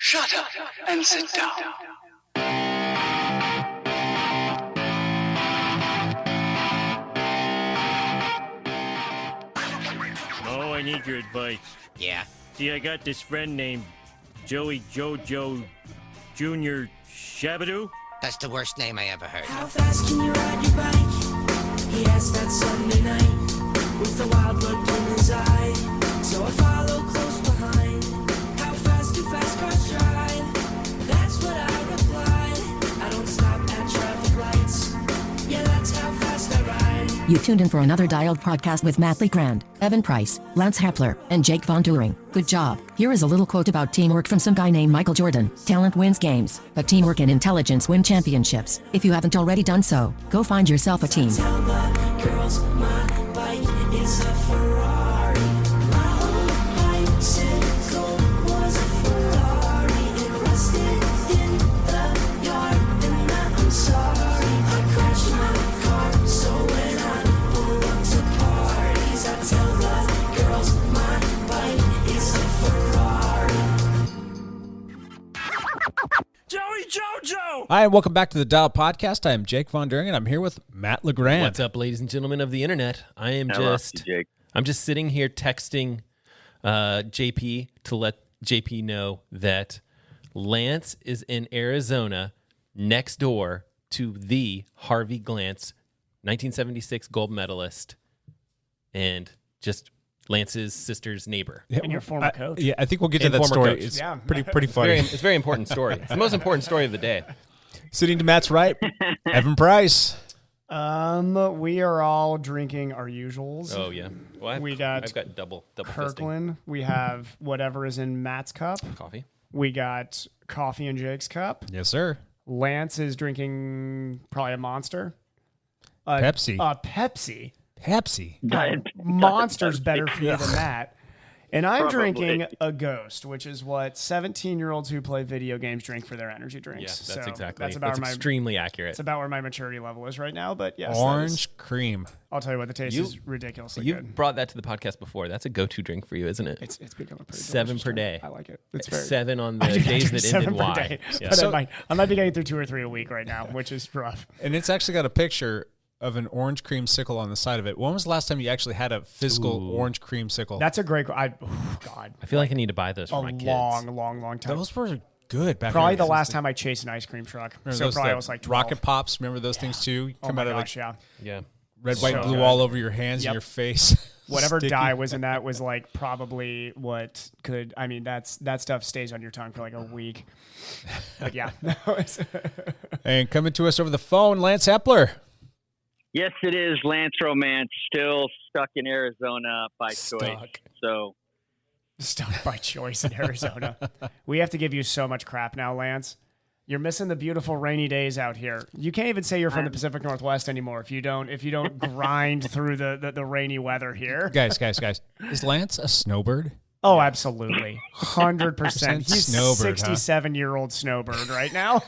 Shut up and sit down. Oh, I need your advice. Yeah. See, I got this friend named Joey Jojo Jr. Shabadoo. That's the worst name I ever heard. How fast can you ride your bike? He asked that Sunday night with a wild look in his eye. So I follow close behind. How fast do fast cars drive? That's what I replied. I don't stop at traffic lights. Yeah, that's how fast I ride. You tuned in for another Dialed podcast with Matt Legrand, Evan Price, Lance Hepler, and Jake Von During. Good job. Here is a little quote about teamwork from some guy named Michael Jordan. Talent wins games, but teamwork and intelligence win championships. If you haven't already done so, go find yourself a team. Tell the girls my bike is a Ferrari. My old bicycle was a Ferrari. It rusted in the yard, and I'm sorry. I crashed my car, so when I pull up to parties, I tell the girls my bike is a Ferrari. Joey Jojo! Hi, and welcome back to the Dial Podcast. I am Jake Von During, and I'm here with Matt Legrand. What's up, ladies and gentlemen of the internet? I'm just sitting here texting JP to let JP know that Lance is in Arizona next door to the Harvey Glance, 1976 gold medalist, and just Lance's sister's neighbor. And your former coach. Yeah, I think we'll get to And that former story. coach. It's Yeah. pretty funny. It's a very important story. It's the most important story of the day. Sitting to Matt's right, Evan Price. We are all drinking our usuals. Oh yeah, well, I've got double fisting Kirkland. We have whatever is in Matt's cup. coffee. We got coffee in Jake's cup. Yes, sir. Lance is drinking probably a Monster. Pepsi. Pepsi. Pepsi. Monster's better for you than that. And I'm Probably. drinking a Ghost, which is what 17-year-olds who play video games drink for their energy drinks. Yeah, that's So exactly. That's about That's extremely accurate. It's about where my maturity level is right now. But yes, that is- Orange cream. I'll tell you what, the taste is ridiculously You've good. brought that to the podcast before. That's a go-to drink for you, isn't it? It's become a pretty 7 delicious per drink. day. I like it. It's very 7 on the I do days do that 7 ended per Y. day. Yeah. But So- I might be getting through 2 or 3 a week right now, which is rough. And it's actually got a picture of an orange creamsicle on the side of it. When was the last time you actually had a physical orange creamsicle? That's a great. God, I feel like I need to buy those for a my kids. long time. Those were good back Probably in the last time I chased an ice cream truck. Remember So those, probably the I was like 12. Rocket Pops. Remember those things too? Oh Come my out of gosh, like yeah. Yeah. red, white, So blue good. all over your hands Yep. and your face. Whatever Sticky. dye was in that was like probably what could. I mean, that stuff stays on your tongue for like a week. But yeah, And coming to us over the phone, Lance Hepler. Yes, it is Lance Romance, still stuck in Arizona by choice. Stuck. So stuck by choice in Arizona. We have to give you so much crap now, Lance. You're missing the beautiful rainy days out here. You can't even say you're from the Pacific Northwest anymore if you don't grind through the rainy weather here. Guys. Is Lance a snowbird? Oh, absolutely. 100%. He's Snowbird, huh? 67-year-old snowbird right now.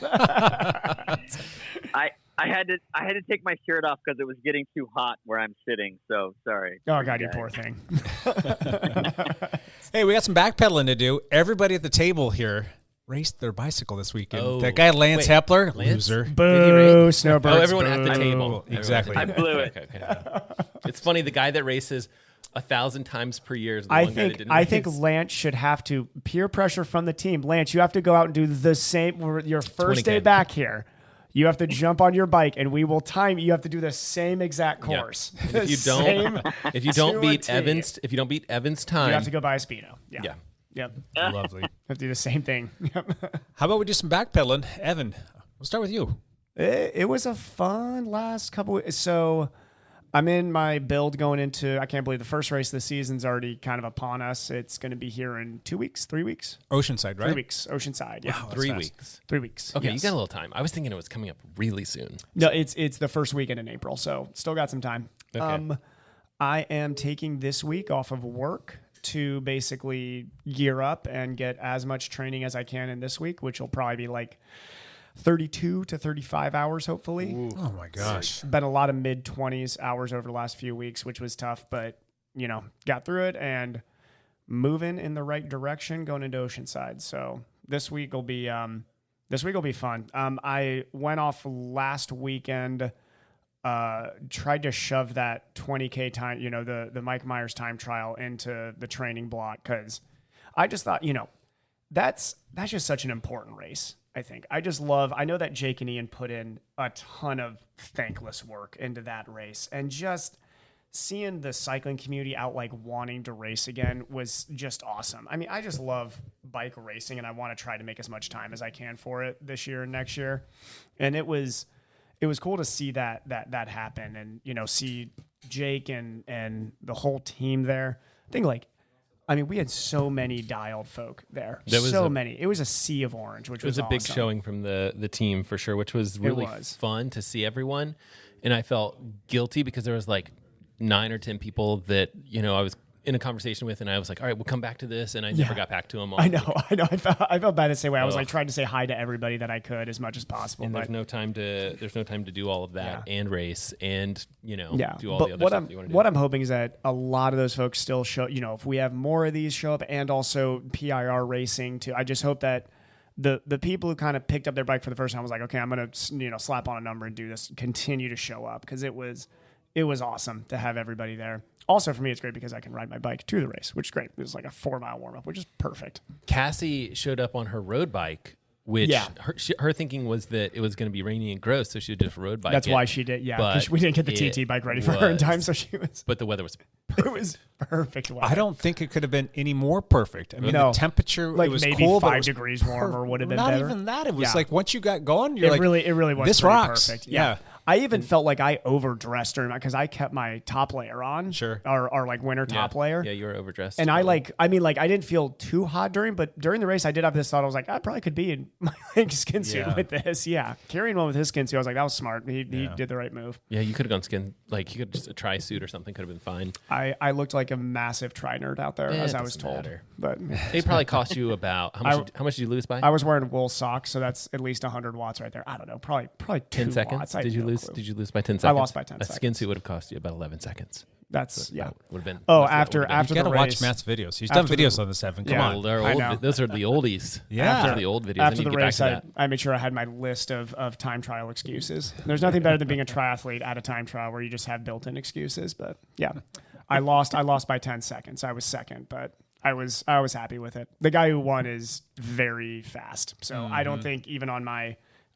I had to take my shirt off because it was getting too hot where I'm sitting. So sorry. Oh, God, you poor thing. Hey, we got some backpedaling to do. Everybody at the table here raced their bicycle this weekend. Oh. That guy, Lance Wait, Hepler, Lance? loser. Boo, snowbirds. Oh, everyone at the boo. table. Exactly. Everyone at the I blew table. Okay. It's funny. The guy that races 1,000 times per year is the I one guy that think didn't I race. think Lance should have to peer pressure from the team. Lance, you have to go out and do the same. Your first day 20K. back here, you have to jump on your bike, and we will time. You have to do the same exact Yeah. course. If you don't, if you don't to a beat T. Evans time, you have to go buy a Speedo. Yeah. Yep. Lovely. Have to do the same thing. How about we do some backpedaling? Evan, we'll start with you. It was a fun last couple. So I'm in my build going into. I can't believe the first race of the season's already kind of upon us. It's going to be here in 2 weeks, 3 weeks, Oceanside, right? 3 weeks. Oceanside. Yeah, Wow, that's 3 fast. weeks. 3 weeks. Okay, Yes. you got a little time. I was thinking it was coming up really soon. No, it's the first weekend in April, so still got some time. Okay. I am taking this week off of work to basically gear up and get as much training as I can in this week, which will probably be like 32 to 35 hours, hopefully. Oh my gosh. Been a lot of mid-20s hours over the last few weeks, which was tough, but, got through it and moving in the right direction going into Oceanside. So this week will be fun. I went off last weekend. Tried to shove that 20K time, the Mike Myers time trial into the training block because I just thought, that's just such an important race. I think I know that Jake and Ian put in a ton of thankless work into that race, and just seeing the cycling community out like wanting to race again was just awesome. I mean, I just love bike racing, and I want to try to make as much time as I can for it this year and next year. And it was cool to see that happen, and see Jake and the whole team there. I think we had so many dialed folk there. Many. It was a sea of orange, which was a big awesome. showing from the team for sure, which was really fun to see everyone. And I felt guilty because there was 9 or 10 people that, I was in a conversation with, and I was like, all right, we'll come back to this. And I never got back to them all. I know. I felt bad the same way. I was trying to say hi to everybody that I could as much as possible. And but there's no time to do all of that and race and, do all but the other stuff you want to do. What I'm hoping is that a lot of those folks still show, if we have more of these show up, and also PIR racing too. I just hope that the people who kind of picked up their bike for the first time was like, okay, I'm going to, slap on a number and do this, continue to show up, because it was awesome to have everybody there. Also, for me, it's great because I can ride my bike to the race, which is great. It was like a 4-mile warm-up, which is perfect. Cassie showed up on her road bike, which her thinking was that it was going to be rainy and gross, so she would just road bike. That's why she did, because we didn't get the TT bike ready for her in time, so she was. But the weather was perfect. It was perfect weather. I don't think it could have been any more perfect. I mean, the temperature, it was maybe cool, 5 degrees warmer would have been better. Not even that. It was once you got going, you're it really was. This rocks. Perfect. Yeah. I even felt like I overdressed during because I kept my top layer on. Sure. Our winter top layer. Yeah, you were overdressed. And I didn't feel too hot but during the race, I did have this thought. I was like, I probably could be in my skin suit with this. Yeah. Carrying one with his skin suit, I was like, that was smart. He did the right move. Yeah, you could have gone skin, you could just a tri-suit or something could have been fine. I looked like a massive tri-nerd out there, as I was told. Matter. But they probably cost you about, how much did you lose by? I was wearing wool socks, so that's at least 100 watts right there. I don't know, probably 10 seconds. Watts. Did you lose by 10 seconds? I lost by 10 seconds. A skin suit would have cost you about 11 seconds. That's would have been. After you got to the race, watch Matt's videos. He's done videos on this, Evan. Come on. Those are the oldies. Yeah. Those are the old videos. After the race, I made sure I had my list of time trial excuses. There's nothing better than being a triathlete at a time trial where you just have built-in excuses. But yeah, I lost by 10 seconds. I was second, but I was happy with it. The guy who won is very fast, so I don't think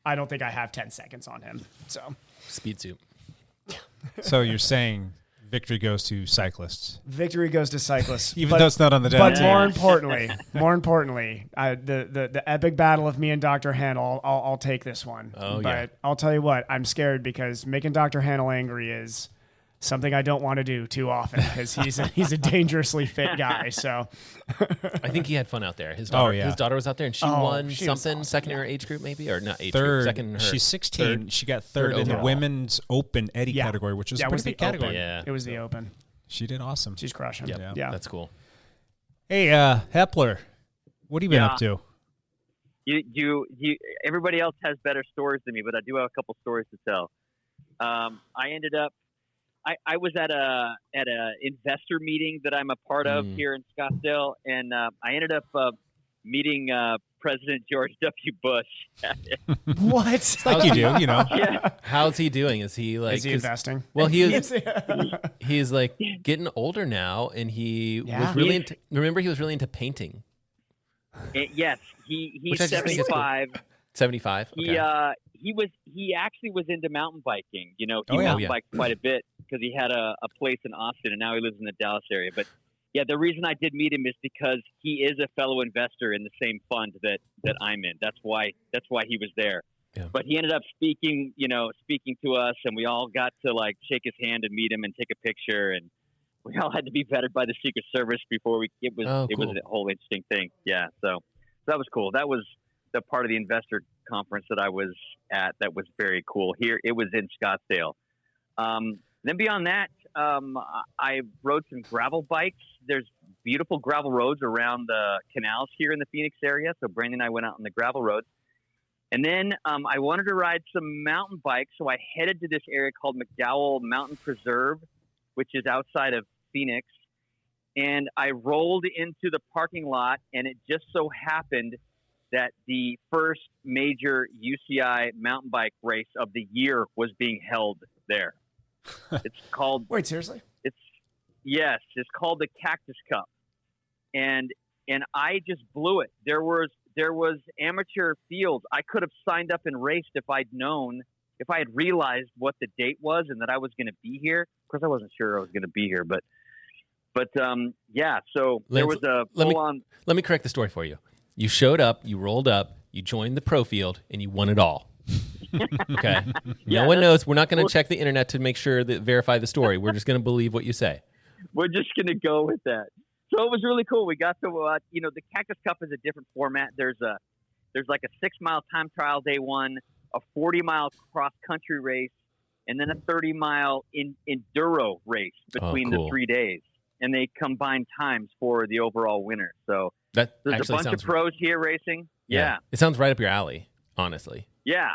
I don't think I have 10 seconds on him. So speed suit. So you're saying victory goes to cyclists. Victory goes to cyclists, even though it's not on the But team. more importantly, the epic battle of me and Dr. Hannell, I'll take this one. But I'll tell you what, I'm scared because making Dr. Hannell angry is something I don't want to do too often because he's a dangerously fit guy. So I think he had fun out there. His daughter was out there and she won something awesome. Second in her age group, maybe, or not age third. Group. Second. In her She's 16. Third, she got third in the women's open Eddie category, which was a pretty big category. Open. Yeah, it was the open. She did awesome. She's crushing. Yep. Yeah, that's cool. Hey, Hepler, what have you been up to? You. Everybody else has better stories than me, but I do have a couple stories to tell. I ended up. I was at a investor meeting that I'm a part of here in Scottsdale, and I ended up meeting President George W. Bush. What? Like you do, Yeah. How's he doing? Is he investing? Well, he's like getting older now, and he was really into. Remember, he was really into painting. Yes, he's 75. 75. Okay. He actually was into mountain biking. He mountain biked quite a bit because he had a place in Austin, and now he lives in the Dallas area. But yeah, the reason I did meet him is because he is a fellow investor in the same fund that I'm in. That's why he was there. Yeah. But he ended up speaking to us, and we all got to shake his hand and meet him and take a picture, and we all had to be vetted by the Secret Service before it was a whole interesting thing. Yeah, so that was cool. That was the part of the investor conference that I was at that was very cool. Here it was in Scottsdale. Then beyond that, I rode some gravel bikes. There's beautiful gravel roads around the canals here in the Phoenix area. So Brandon and I went out on the gravel roads. And then I wanted to ride some mountain bikes. So I headed to this area called McDowell Mountain Preserve, which is outside of Phoenix. And I rolled into the parking lot, and it just so happened that the first major UCI mountain bike race of the year was being held there. It's called. Wait, seriously? Yes, it's called the Cactus Cup, and I just blew it. There was amateur fields. I could have signed up and raced if I'd known, if I had realized what the date was and that I was going to be here. Of course, I wasn't sure I was going to be here, but yeah. So there was a full on. Let me correct the story for you. You showed up, you rolled up, you joined the pro field, and you won it all. Okay. No one knows. We're not going to check the internet to make sure that verify the story. We're just going to believe what you say. We're just going to go with that. So it was really cool. We got to, the Cactus Cup is a different format. There's like a 6 mile time trial day one, a 40-mile cross country race, and then a 30-mile enduro race between the 3 days. And they combine times for the overall winner. So there's a bunch of pros here racing. Yeah. It sounds right up your alley, honestly. Yeah.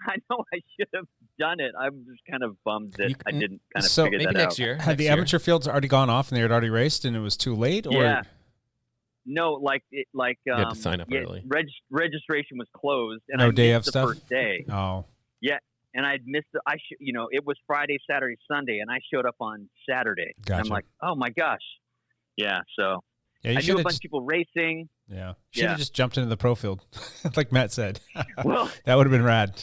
I know I should have done it. I'm just kind of bummed that I didn't kind of figure that out. Maybe next year. Had the amateur fields already gone off and they had already raced and it was too late? Or? Yeah. No, you had to sign up early. Registration was closed. And no I day missed of the stuff? first day. Oh. Yeah. And I'd missed it was Friday, Saturday, Sunday, and I showed up on Saturday. Gotcha. And I'm like, oh my gosh. Yeah. So yeah, I knew a bunch of people racing. Yeah. Should have just jumped into the pro field, like Matt said. Well, that would have been rad.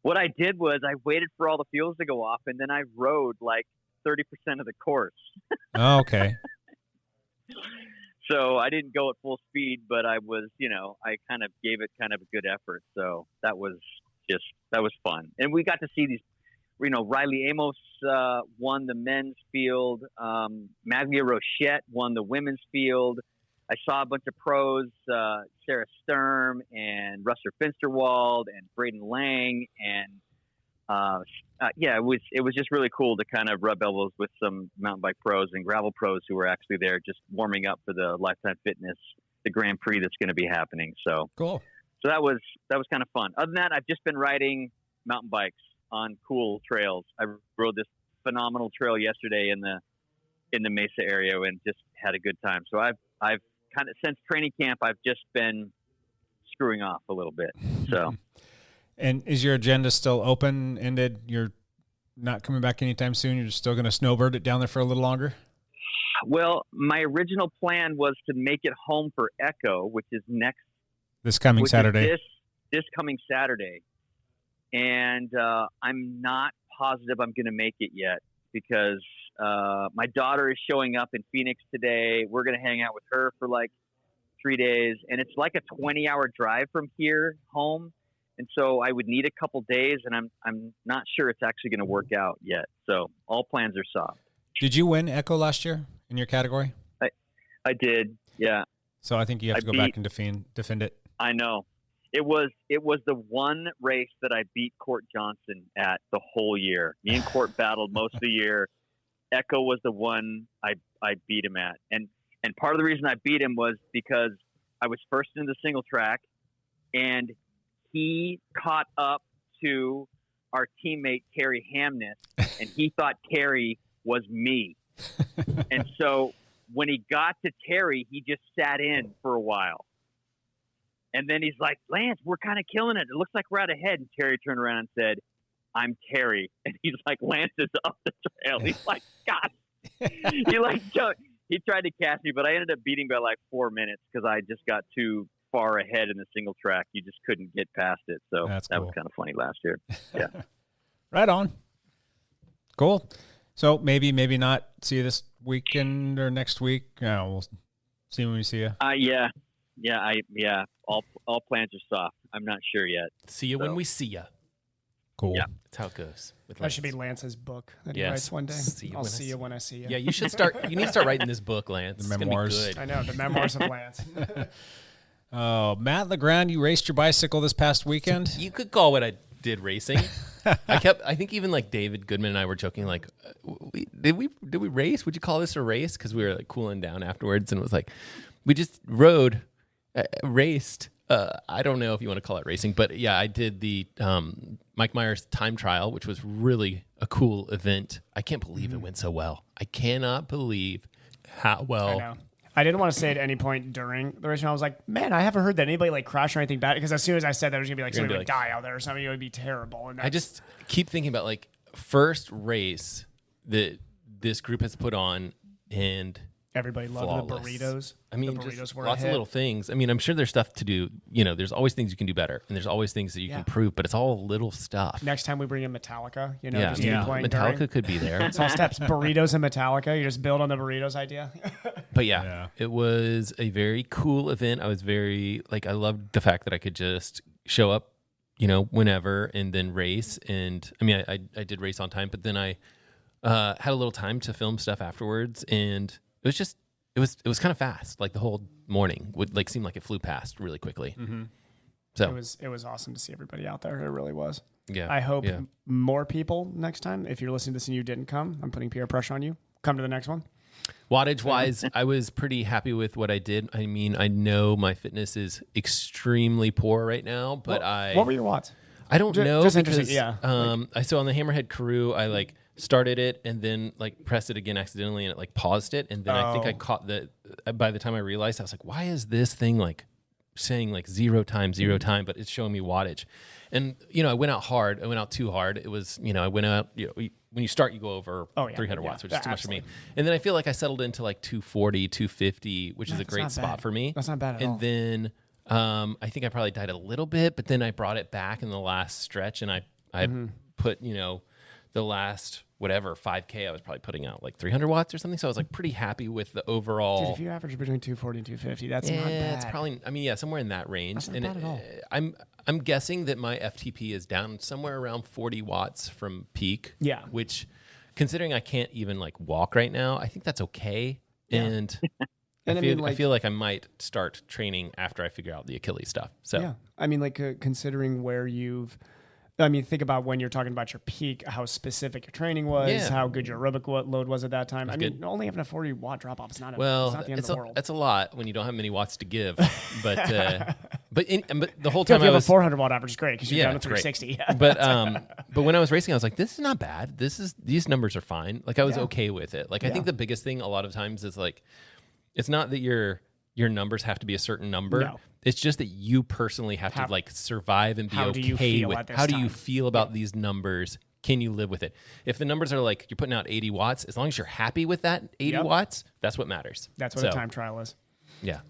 What I did was I waited for all the fields to go off, and then I rode like 30% of the course. Oh, okay. So I didn't go at full speed, but I was, I kind of gave it kind of a good effort. So that was fun. And we got to see these, Riley Amos won the men's field. Maglia Rochette won the women's field. I saw a bunch of pros, Sarah Sturm and Ruster Finsterwald and Braden Lang. And it was just really cool to kind of rub elbows with some mountain bike pros and gravel pros who were actually there just warming up for the Lifetime Fitness, the Grand Prix that's going to be happening. So cool. So that was kind of fun. Other than that, I've just been riding mountain bikes on cool trails. I rode this phenomenal trail yesterday in the Mesa area and just had a good time. So I've kind of, since training camp, I've just been screwing off a little bit. So, and is your agenda still open-ended? You're not coming back anytime soon? You're still going to snowbird it down there for a little longer? Well, my original plan was to make it home for Echo, which is this coming Saturday. This coming Saturday. And I'm not positive I'm going to make it yet because my daughter is showing up in Phoenix today. We're going to hang out with her for like 3 days. And it's like a 20-hour drive from here home. And so I would need a couple days, and I'm not sure it's actually going to work out yet. So all plans are soft. Did you win Echo last year in your category? I did, yeah. So I think you have to go back and defend it. I know. It was the one race that I beat Court Johnson at the whole year. Me and Court battled most of the year. Echo was the one I beat him at. And part of the reason I beat him was because I was first in the single track, and he caught up to our teammate Carrie Hamness, and he thought Carrie was me. And so when he got to Terry, he just sat in for a while. And then he's like, Lance, we're kind of killing it. It looks like we're out ahead. And Terry turned around and said, I'm Terry. And he's like, Lance is up the trail. He's like, God. He tried to catch me, but I ended up beating by like 4 minutes because I just got too far ahead in the single track. You just couldn't get past it. So that was kind of funny last year. Yeah. Right on. Cool. So maybe not see you this weekend or next week. We'll see when we see you. Yeah. All plans are soft. I'm not sure yet. See you when we see you. Cool. Yeah. That's how it goes. That should be Lance's book that he writes one day. I'll see you when I see you. Yeah, you should start. You need to start writing this book, Lance. The memoirs. It's gonna be good. I know, the memoirs of Lance. Matt Legrand, you raced your bicycle this past weekend? You could call what I did racing. I think even like David Goodman and I were joking, like, did we race? Would you call this a race? Because we were like cooling down afterwards, and it was like, we just raced. I don't know if you want to call it racing, but yeah, I did the Mike Myers time trial, which was really a cool event. I can't believe it went so well. I cannot believe how well I didn't want to say at any point during the race. I was like, man, I haven't heard that anybody like crash or anything bad. Because as soon as I said that, there's gonna be like somebody would die out there or something. It would be terrible. And I just keep thinking about like first race that this group has put on, and everybody loved the burritos. I mean, the burritos just were lots of little things. I mean, I'm sure there's stuff to do. There's always things you can do better, and there's always things that you can improve. But it's all little stuff. Next time we bring in Metallica, just playing Metallica during. could be there. It's all steps. Burritos and Metallica. You just build on the burritos idea. But it was a very cool event. I was very I loved the fact that I could just show up, whenever, and then race. And I mean, I did race on time, but then I had a little time to film stuff afterwards, and it was just. It was kind of fast. Like the whole morning would seem like it flew past really quickly. Mm-hmm. So it was awesome to see everybody out there. It really was. Yeah. I hope more people next time. If you're listening to this and you didn't come, I'm putting peer pressure on you. Come to the next one. Wattage wise, I was pretty happy with what I did. I mean, I know my fitness is extremely poor right now, but what were your watts? I don't know. Just because, interesting. Yeah. I saw on the Hammerhead Crew, I started it and then pressed it again accidentally, and it paused it, and then I think I caught by the time I realized, I was like, why is this thing saying 0 time, but it's showing me wattage. And I went out hard. I went out too hard. It was I went out, when you start you go over 300 watts, which is too much for me. And then I feel like I settled into 240, 250, which is a great spot for me. That's not bad at all. And then I think I probably died a little bit, but then I brought it back in the last stretch, and I put the last 5K, I was probably putting out 300 watts or something. So I was pretty happy with the overall. Dude, if you average between 240 and 250, that's not bad. It's probably, somewhere in that range. That's not bad at all. I'm guessing that my FTP is down somewhere around 40 watts from peak. Yeah. Which, considering I can't even walk right now, I think that's okay. Yeah. And I feel like I might start training after I figure out the Achilles stuff. So yeah, I mean, considering where think about when you're talking about your peak, how specific your training was, how good your aerobic load was at that time. Only having a 40 watt drop off is not the end of the world. That's a lot when you don't have many watts to give. But but the whole time if you have a 400 watt average is great because you're down to 360. But when I was racing, I was like, this is not bad. These numbers are fine. I was okay with it. I think the biggest thing a lot of times is it's not that your numbers have to be a certain number. No. It's just that you personally have to survive and be okay with. How do you feel about these numbers? Can you live with it? If the numbers are you're putting out 80 watts, as long as you're happy with that 80 watts, that's what matters. That's what a time trial is. Yeah.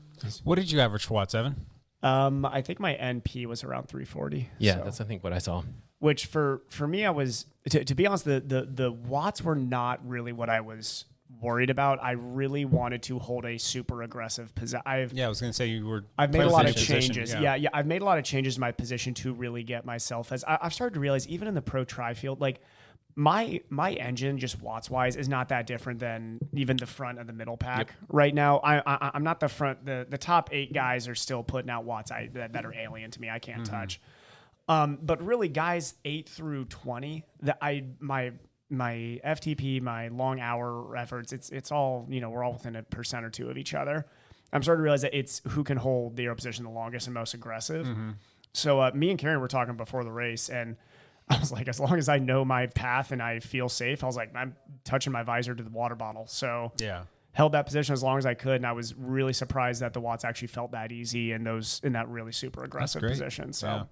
What did you average for watts, Evan? I think my NP was around 340. Yeah, that's I think what I saw. Which for me, I was to be honest, the watts were not really what I was worried about. I really wanted to hold a super aggressive position. I was going to say I've made a lot of changes. Yeah. I've made a lot of changes in my position to really get myself I've started to realize even in the pro tri field, my engine just watts wise is not that different than even the front of the middle pack right now. I'm not the front. The top 8 guys are still putting out watts that are alien to me. I can't touch. But really, guys 8 through 20, my FTP, my long hour efforts, it's all, we're all within 1% or 2% of each other. I'm starting to realize that it's who can hold the aero position the longest and most aggressive. Mm-hmm. So me and Karen were talking before the race, and I was like, as long as I know my path and I feel safe, I was like, I'm touching my visor to the water bottle. So held that position as long as I could, and I was really surprised that the watts actually felt that easy in that really super aggressive position. So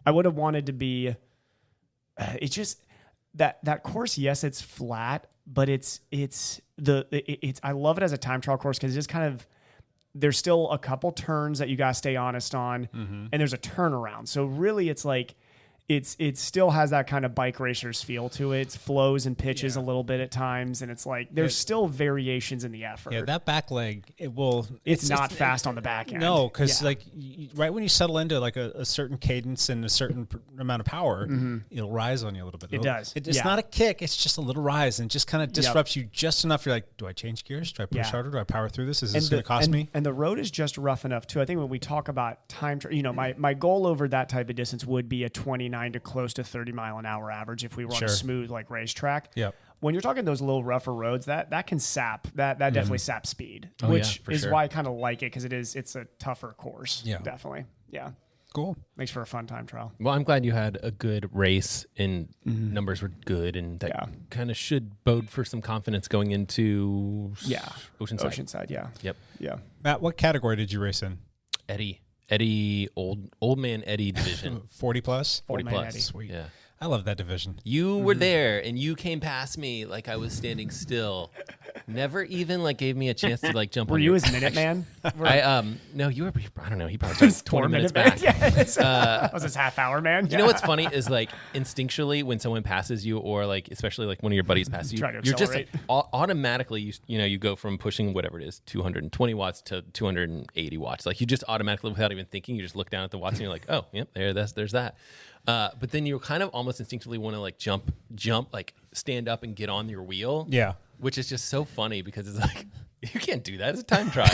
I would have wanted to be. It's just. That course, yes, it's flat, but it's I love it as a time trial course because it's just kind of there's still a couple turns that you gotta stay honest on, and there's a turnaround. So really, it's it still has that kind of bike racers feel to it. It flows and pitches a little bit at times, and it's there's still variations in the effort. Yeah, that back leg, it's not fast on the back end. No, because right when you settle into a certain cadence and a certain amount of power, it'll rise on you a little bit. It does. It's not a kick. It's just a little rise, and just kind of disrupts you just enough. You're like, do I change gears? Do I push harder? Do I power through this? Is this going to cost me? And the road is just rough enough too. I think when we talk about time, my goal over that type of distance would be a 29 to close to 30 mile an hour average if we were on a smooth racetrack. Yep. When you're talking those little rougher roads, that can sap that definitely saps speed, which is why I kind of like it because it's a tougher course. Yeah, definitely. Yeah. Cool. Makes for a fun time trial. Well, I'm glad you had a good race and numbers were good, and that kind of should bode for some confidence going into Oceanside. Yeah. Yeah. Matt, what category did you race in? Eddie, old man Eddie division. 40 plus? 40 plus. Eddie. Sweet. Yeah. I love that division. You were there, and you came past me like I was standing still. Never even like gave me a chance to like jump. Were on you your, his Minuteman? No, you were. I don't know. He probably started 20 minutes back. Was his half hour man? You know what's funny is like instinctually when someone passes you, or like especially like one of your buddies passes you, you're just like automatically you go from pushing whatever it is 220 watts to 280 watts. Like you just automatically, without even thinking, you just look down at the watts and you're like, oh, yep, there's that. But then you kind of almost instinctively want to like jump, like stand up and get on your wheel. Yeah. Which is just so funny because it's like, you can't do that. It's a time trial.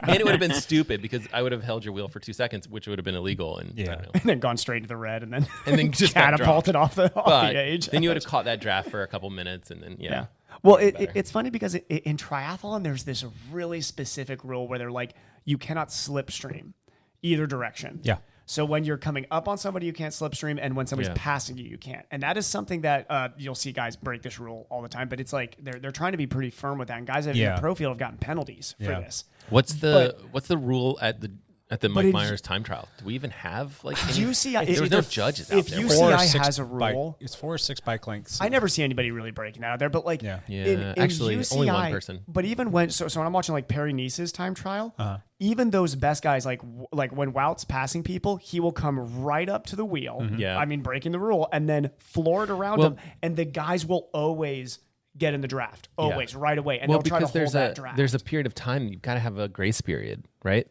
And it would have been stupid because I would have held your wheel for 2 seconds, which would have been illegal. And I don't know. And then gone straight to the red and then just catapulted off the edge. Then you would have caught that draft for a couple minutes and then, Well, it's funny because in triathlon, there's this really specific rule where they're like, you cannot slipstream either direction. Yeah. So when you're coming up on somebody, you can't slipstream, and when somebody's passing you, you can't. And that is something that you'll see guys break this rule all the time. But it's like they're trying to be pretty firm with that. And guys in the pro field have gotten penalties for this. What's the rule at the Mike Myers time trial? Do we even have like UCI? There was no judges out there. If UCI has a rule, it's 4 or 6 bike lengths. I never see anybody really breking that out there. But like, in actually, UCI, only one person. But even when when I'm watching like Perry Nice's time trial, even those best guys like when Wout's passing people, he will come right up to the wheel. Yeah, I mean breaking the rule and then floor it around him, and the guys will always get in the draft, right away, and they'll try to hold that draft. There's a period of time you've got to have a grace period, right?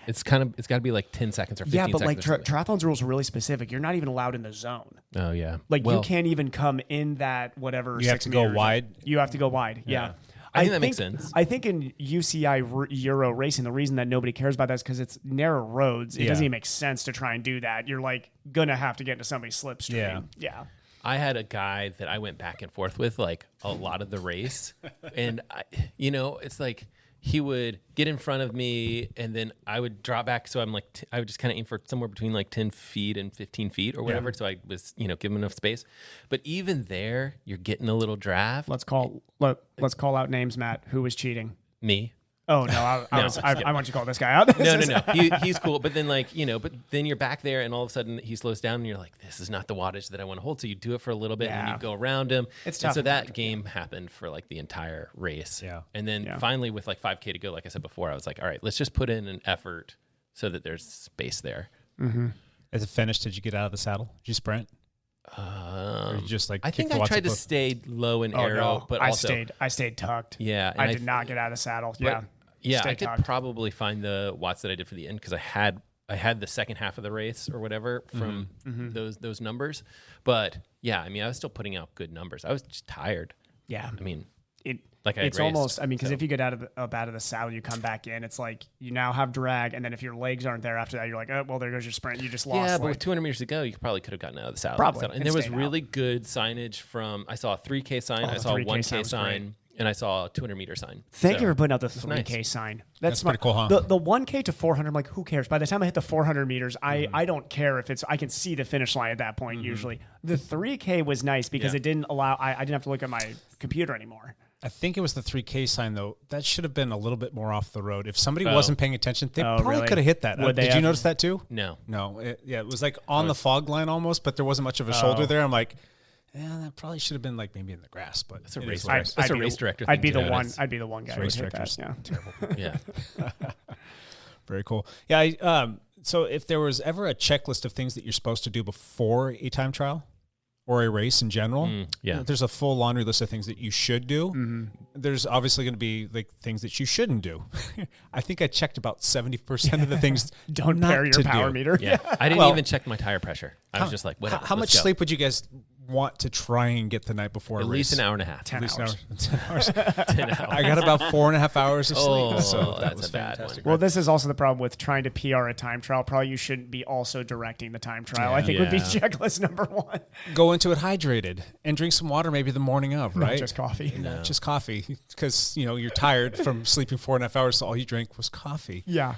It's got to be like 10 seconds or 15 seconds. Yeah, but like triathlon's rules are really specific. You're not even allowed in the zone. Oh, yeah. Like you can't even come in that whatever. You have to go wide. You have to go wide. Yeah. I think that makes sense. I think in UCI Euro racing, the reason that nobody cares about that is because it's narrow roads. It doesn't even make sense to try and do that. You're like going to have to get into somebody's slipstream. Yeah. I had a guy that I went back and forth with like a lot of the race. And, it's like he would get in front of me and then I would drop back. So I'm like, I would just kind of aim for somewhere between like 10 feet and 15 feet or whatever. So I was, give him enough space. But even there, you're getting a little draft. Let's call out names, Matt. Who was cheating? Me. Oh no! I want you to call this guy out. No. He's cool, but then but then you're back there, and all of a sudden he slows down, and you're like, "This is not the wattage that I want to hold." So you do it for a little bit, and then you go around him. It's tough. And so that game happened for like the entire race. Yeah. And then finally, with like 5K to go, like I said before, I was like, "All right, let's just put in an effort so that there's space there." Mm-hmm. As it finished, did you get out of the saddle? Did you sprint? Or you just like I think I tried to stay low and arrow, but also I stayed tucked. Yeah, I did not get out of the saddle. Yeah, I could probably find the watts that I did for the end because I had the second half of the race or whatever from those numbers. But yeah, I mean, I was still putting out good numbers. I was just tired. Yeah, I mean, it's almost. I mean, because if you get out of the saddle, you come back in. It's like you now have drag, and then if your legs aren't there after that, you're like, oh well, there goes your sprint. You just lost. Yeah, but with 200 meters to go, you probably could have gotten out of the saddle. Probably, and there was really good signage from. I saw a 3K sign, I saw a 1K sign. And I saw a 200-meter sign. Thank you for putting out the 3K sign. That's pretty cool, huh? The 1K to 400, I'm like, who cares? By the time I hit the 400 meters, I don't care if I can see the finish line at that point usually. The 3K was nice because it didn't allow, I didn't have to look at my computer anymore. I think it was the 3K sign, though. That should have been a little bit more off the road. If somebody wasn't paying attention, they probably could have hit that. Did you notice that too? No. It was like on the fog line almost, but there wasn't much of a shoulder there. I'm like, yeah, that probably should have been like maybe in the grass, but it's a race. That's a race director. I'd be the one. I'd be the one guy. Race directors, terrible. Yeah. Very cool. Yeah. So if there was ever a checklist of things that you're supposed to do before a time trial or a race in general, there's a full laundry list of things that you should do. Mm-hmm. There's obviously going to be like things that you shouldn't do. I think I checked about 70% of the things. Don't pair your power meter. Yeah. I didn't even check my tire pressure. I was just like, whatever. How much sleep would you guys want to try and get the night before at a least race. an hour and a half. 10 hours. 10 hours. 10 hours. I got about 4.5 hours of sleep. Oh, so that's was a bad fantastic. one. Well, this is also the problem with trying to PR a time trial. Probably you shouldn't be also directing the time trial. I think would be checklist number one. Go into it hydrated and drink some water maybe the morning of, right? Not just coffee. Not just coffee, because you're tired from sleeping 4.5 hours, so all you drank was coffee. Yeah.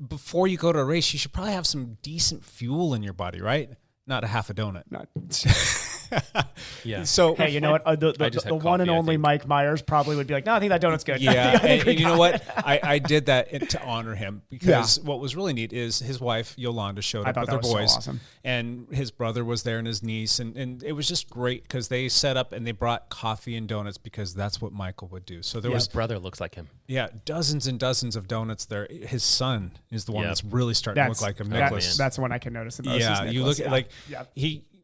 Before you go to a race, you should probably have some decent fuel in your body, right? Not a half a donut. Not. Yeah. So Hey, you know what? The one and coffee, I only think. Mike Myers probably would be like, no, I think that donut's good. yeah, and you know what? I did that to honor him, because what was really neat is his wife Yolanda showed up with her boys, so awesome. and his brother was there and his niece, and it was just great because they set up and they brought coffee and donuts because that's what Michael would do. So there His was brother looks like him. dozens and dozens of donuts there. His son is the one that's really starting to look like him. Nicholas. That's the one I can notice the most. Yeah, is you Nicholas. look at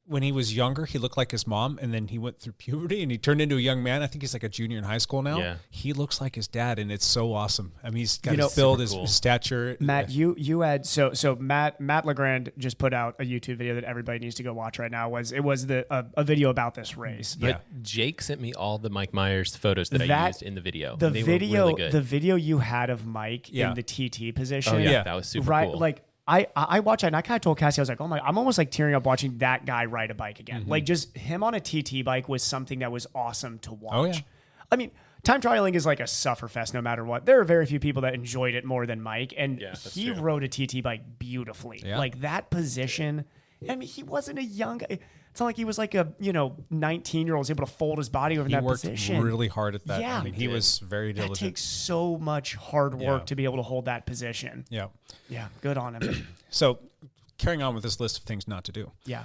when he was younger, he looked like his mom, and then he went through puberty and he turned into a young man. I think he's like a junior in high school now. Yeah. He looks like his dad, and it's so awesome. I mean, he's got You his know- build, his Super cool. stature. Matt, you had so Matt Legrand just put out a YouTube video that everybody needs to go watch right now. It was a video about this race. But Jake sent me all the Mike Myers photos that I used in the video. The They video, were really good. the video you had of Mike in the TT position. Oh, yeah. Yeah. That was super right, cool. like I watched it and I kind of told Cassie, I was like, oh my, I'm almost like tearing up watching that guy ride a bike again. Like just him on a TT bike was something that was awesome to watch. Oh, yeah. I mean, time trialing is like a sufferfest no matter what. There are very few people that enjoyed it more than Mike, and he true. rode a TT bike beautifully. Yeah. Like that position. I mean, he wasn't a young guy. It's not like he was like a 19-year-old was able to fold his body over in He that worked position. really hard at that. Yeah. I mean, he was very That diligent. takes so much hard work Yeah. to be able to hold that position. Yeah. Yeah, good on him. So, carrying on with this list of things not to do. Yeah.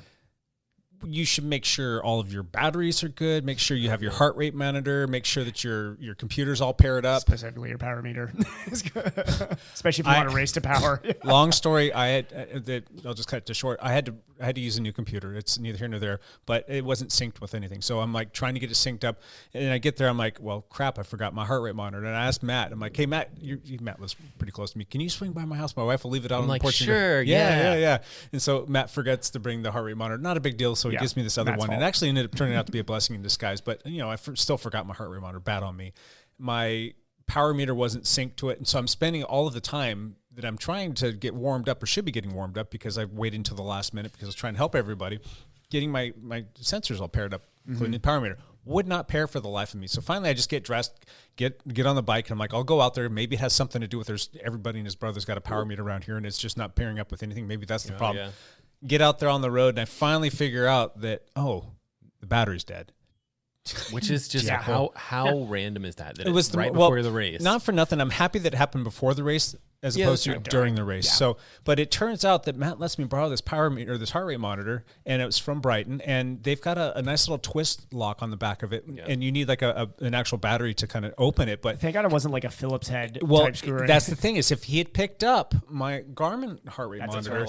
You should make sure all of your batteries are good. Make sure you have your heart rate monitor. Make sure that your computer's all paired up. Specifically your power meter. Especially if you want to race to power. Long story. I'll just cut it to short. I had to use a new computer. It's neither here nor there, but it wasn't synced with anything. So I'm like trying to get it synced up, and I get there. I'm like, well, crap, I forgot my heart rate monitor. And I asked Matt. I'm like, hey, Matt, Matt was pretty close to me. Can you swing by my house? My wife will leave it out on like, the porch. sure, yeah. And so Matt forgets to bring the heart rate monitor. Not a big deal. So he gives me this other Matt's one. fault. It actually ended up turning out to be a blessing in disguise. But I still forgot my heart rate monitor. Bad on me. My power meter wasn't synced to it, and so I'm spending all of the time that I'm trying to get warmed up, or should be getting warmed up, because I waited until the last minute because I was trying to help everybody, getting my sensors all paired up, including the power meter. Would not pair for the life of me. So finally I just get dressed, get on the bike, and I'm like, I'll go out there. Maybe it has something to do with everybody and his brother's got a power meter around here, and it's just not pairing up with anything. Maybe that's the problem. Yeah. Get out there on the road, and I finally figure out that, the battery's dead. Which is just how random is that? That It was right before the race. Not for nothing. I'm happy that it happened before the race as opposed to during the race. Yeah. So, but it turns out that Matt lets me borrow this power meter, this heart rate monitor, and it was from Brighton, and they've got a nice little twist lock on the back of it, and you need like an actual battery to kind of open it. But thank God it wasn't like a Phillips head type screw. That's the thing is, if he had picked up my Garmin heart rate monitor,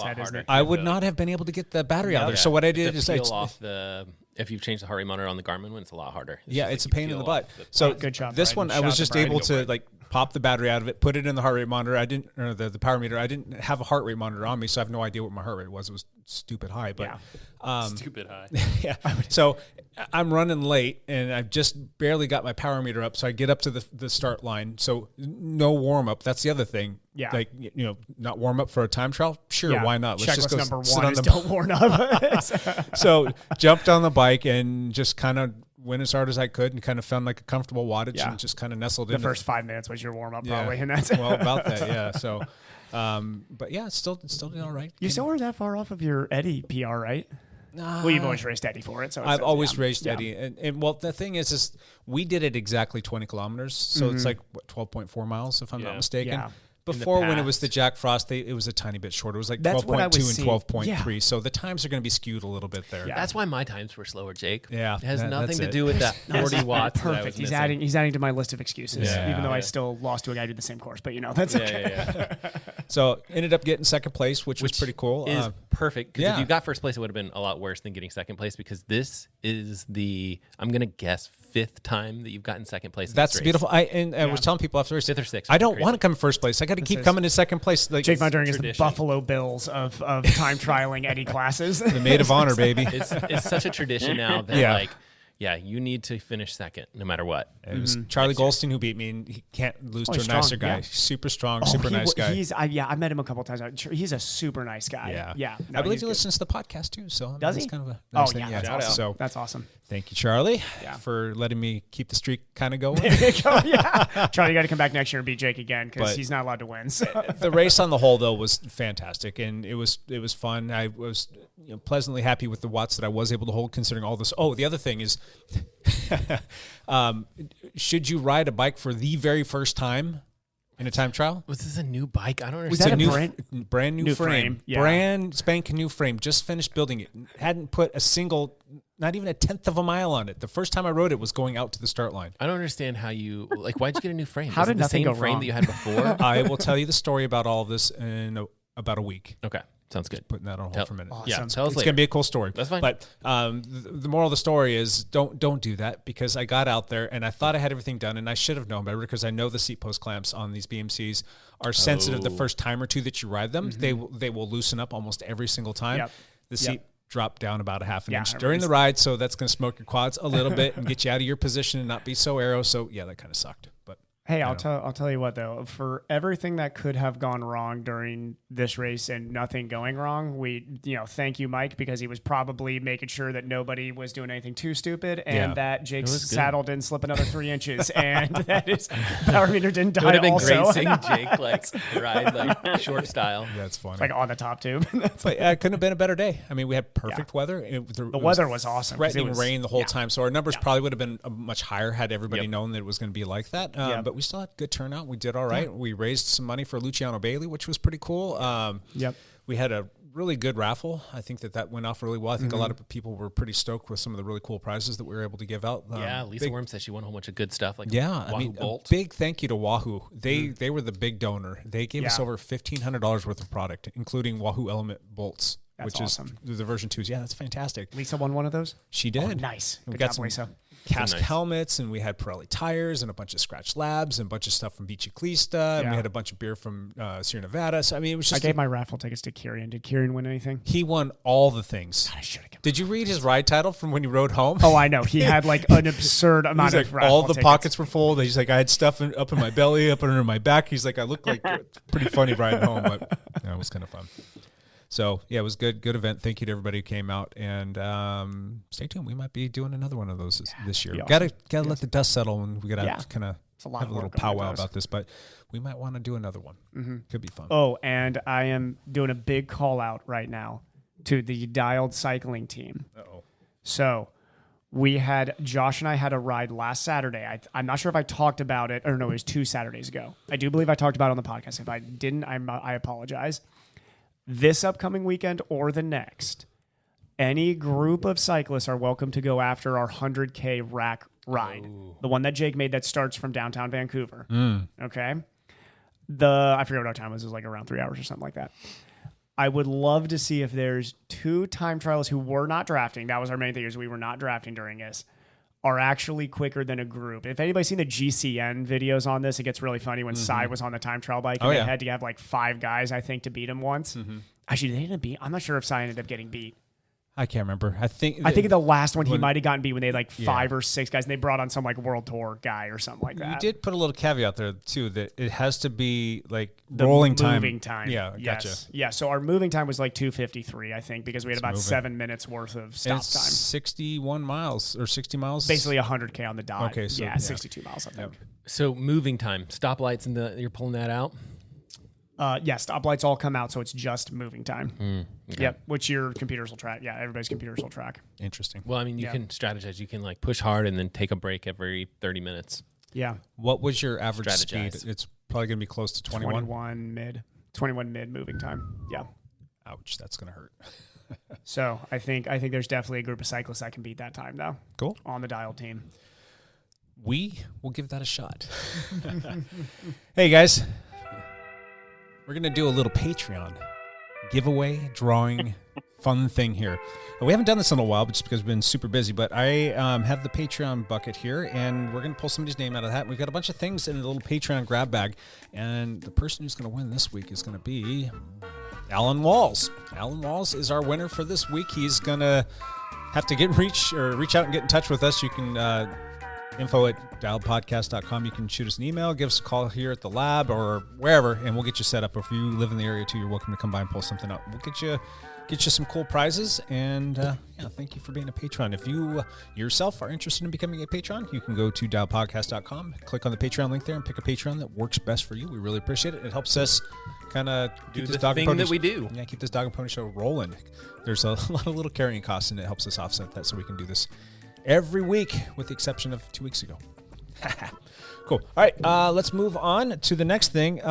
I would not have been able to get the battery out there. So what I did is I off the. If you've changed the heart rate monitor on the Garmin one, it's a lot harder. It's a pain in the butt. So good job. This one, I was just able to pop the battery out of it, put it in the heart rate monitor. The power meter. I didn't have a heart rate monitor on me, so I have no idea what my heart rate was. It was stupid high, but stupid high. Yeah. So I'm running late, and I've just barely got my power meter up. So I get up to the start line. So no warm up. That's the other thing. Yeah. Like, not warm up for a time trial. Sure. Why not? Let's just go go number sit one on is the don't warm up. So jumped on the bike and just kind of went as hard as I could and kind of found like a comfortable wattage and just kind of nestled in. The first 5 minutes was your warm up, Yeah. probably, and that's well about that. Yeah. So, but yeah, it's still doing all right. You still weren't that far off of your Eddie PR, right? Well, you've always raced Eddie for it, so I've always raced Eddie, and well, the thing is we did it exactly 20 kilometers, so it's like 12.4 miles if I'm not mistaken. Yeah. Before, when it was the Jack Frost, it was a tiny bit shorter. It was like 12.2 and 12.3. So the times are going to be skewed a little bit there. Yeah. That's why my times were slower, Jake. Yeah, it has nothing to do with that 40 watts. Perfect. He's adding to my list of excuses, even though I still lost to a guy who did the same course. But that's okay. So ended up getting second place, which was pretty cool. Is perfect because if you got first place, it would have been a lot worse than getting second place because this is I'm going to guess 5th time that you've gotten second place. That's beautiful. I was telling people after 5th or 6th. I don't want to come in first place. I got to keep coming in second place. Like, Jake Von During is the Buffalo Bills of time trialing Eddie classes. The maid of honor, baby. It's such a tradition now that you need to finish second no matter what. It was Charlie Goldstein who beat me, and he can't lose to a nicer guy. Super strong, super nice guy. I met him a couple of times. He's a super nice guy. Yeah. No, I believe he listens to the podcast too. So does he? Kind of a nice thing. That's awesome. So that's awesome. Thank you, Charlie, for letting me keep the streak kind of going. Charlie, you got to come back next year and beat Jake again because he's not allowed to win. So. The race on the whole, though, was fantastic, and it was fun. I was pleasantly happy with the watts that I was able to hold, considering all this. Oh, the other thing is, should you ride a bike for the very first time in a time trial? Was this a new bike? I don't understand. Was that a brand new frame. Yeah. Brand spanking new frame. Just finished building it. Hadn't put not even a 1/10 of a mile on it. The first time I rode it was going out to the start line. I don't understand how you why'd you get a new frame? How did nothing the go same frame wrong? that you had before? I will tell you the story about all of this in about a week. Okay. Sounds good. Putting that on hold for a minute. Awesome. Yeah, tell us It's later. going to be a cool story. That's fine. But the moral of the story is don't do that, because I got out there and I thought I had everything done, and I should have known better, because I know the seat post clamps on these BMCs are sensitive the first time or two that you ride them. Mm-hmm. They will loosen up almost every single time. Yep. The seat dropped down about a half an inch it during the was- ride, so that's going to smoke your quads a little bit and get you out of your position and not be so aero. So yeah, that kind of sucked. But hey, I'll tell you what though, for everything that could have gone wrong during this race and nothing going wrong, we thank you, Mike, because he was probably making sure that nobody was doing anything too stupid and that Jake's saddle didn't slip another 3 inches and that his power meter didn't die. It would have been also. great seeing Jake ride short style. that's funny. Like on the top tube. But it couldn't have been a better day. I mean, we had perfect weather. The weather was awesome. Threatening rain the whole time. So our numbers probably would have been much higher had everybody known that it was going to be like that. But we still had good turnout. We did all right. We raised some money for Luciano Bailey, which was pretty cool. We had a really good raffle. I think that went off really well. I think a lot of people were pretty stoked with some of the really cool prizes that we were able to give out. Lisa Worm said she won a whole bunch of good stuff. Like Wahoo Bolt. A big thank you to Wahoo. They were the big donor. They gave us over $1,500 worth of product, including Wahoo Element bolts. That's awesome. Is the version 2s. Yeah, that's fantastic. Lisa won one of those? She did. Oh, nice. We Good got job, some Lisa. cast helmets, and we had Pirelli tires and a bunch of Scratch Labs and a bunch of stuff from Biciclista, and we had a bunch of beer from Sierra Nevada. So I mean, it was just. I gave my raffle tickets to Kieran. Did Kieran win anything? He won all the things. God, I should have. Did you read his ride title from when he rode home? Oh, I know. He had like an absurd amount of raffle all the tickets. pockets were full. He's like, I had stuff up in my belly, up under my back. He's like, I look like pretty funny riding home, but it was kind of fun. So yeah, it was good event. Thank you to everybody who came out, and stay tuned. We might be doing another one of those this year. Awesome. Gotta let the dust settle, and we gotta kind of have a little work on powwow those. about this. But we might want to do another one. Could be fun. Oh, and I am doing a big call out right now to the Dialed Cycling team. Uh-oh. So Josh and I had a ride last Saturday. I'm not sure if I talked about it, or no, it was 2 Saturdays ago. I do believe I talked about it on the podcast. If I didn't, I apologize. This upcoming weekend or the next, any group of cyclists are welcome to go after our 100K rack ride. The one that Jake made that starts from downtown Vancouver. Okay? I forget what our time was. It was like around 3 hours or something like that. I would love to see if there's 2 time trialists who were not drafting. That was our main thing, is we were not drafting during this. Are actually quicker than a group. If anybody's seen the GCN videos on this, it gets really funny when Cy was on the time trial bike and they had to have like 5 guys, I think, to beat him once. Actually, they didn't beat. I'm not sure if Cy ended up getting beat. I can't remember. I think the last one he might have gotten beat when they had like 5 or 6 guys and they brought on some like world tour guy or something like that. You did put a little caveat there too, that it has to be like The rolling time. moving time. Yeah, yes. gotcha. Yeah, so our moving time was like 2:53, I think, because we had about moving. 7 minutes worth of stop And it's time. 61 miles or 60 miles. Basically 100K on the dot. Okay, so, 62 miles, I think. So moving time, stoplights you're pulling that out. Stoplights all come out, so it's just moving time. Yep, which your computers will track. Yeah, everybody's computers will track. Interesting. Well, I mean, you can strategize. You can like push hard and then take a break every 30 minutes. Yeah. What was your average Strategize. speed? It's probably going to be close to 21. 21 mid moving time. Yeah. Ouch, that's going to hurt. So I think there's definitely a group of cyclists that can beat that time though. Cool. On the Dial team. We will give that a shot. Hey guys, we're going to do a little Patreon giveaway, drawing fun thing here. We haven't done this in a while, but just because we've been super busy. But I have the Patreon bucket here, and we're going to pull somebody's name out of that. We've got a bunch of things in the little Patreon grab bag, and the person who's going to win this week is going to be Alan Walls. Alan Walls is our winner for this week. He's going to have to reach out and get in touch with us. You can info@dialedpodcast.com. You can shoot us an email, give us a call here at the lab or wherever, and we'll get you set up. If you live in the area too, you're welcome to come by and pull something up. We'll get you some cool prizes, and thank you for being a patron. If you yourself are interested in becoming a patron, you can go to dialedpodcast.com, click on the Patreon link there, and pick a patron that works best for you. We really appreciate it. It helps us kind of do the thing that we do. Yeah, keep this Dog and Pony Show rolling. There's a lot of little carrying costs, and it helps us offset that so we can do this every week, with the exception of 2 weeks ago. Cool. All right, let's move on to the next thing.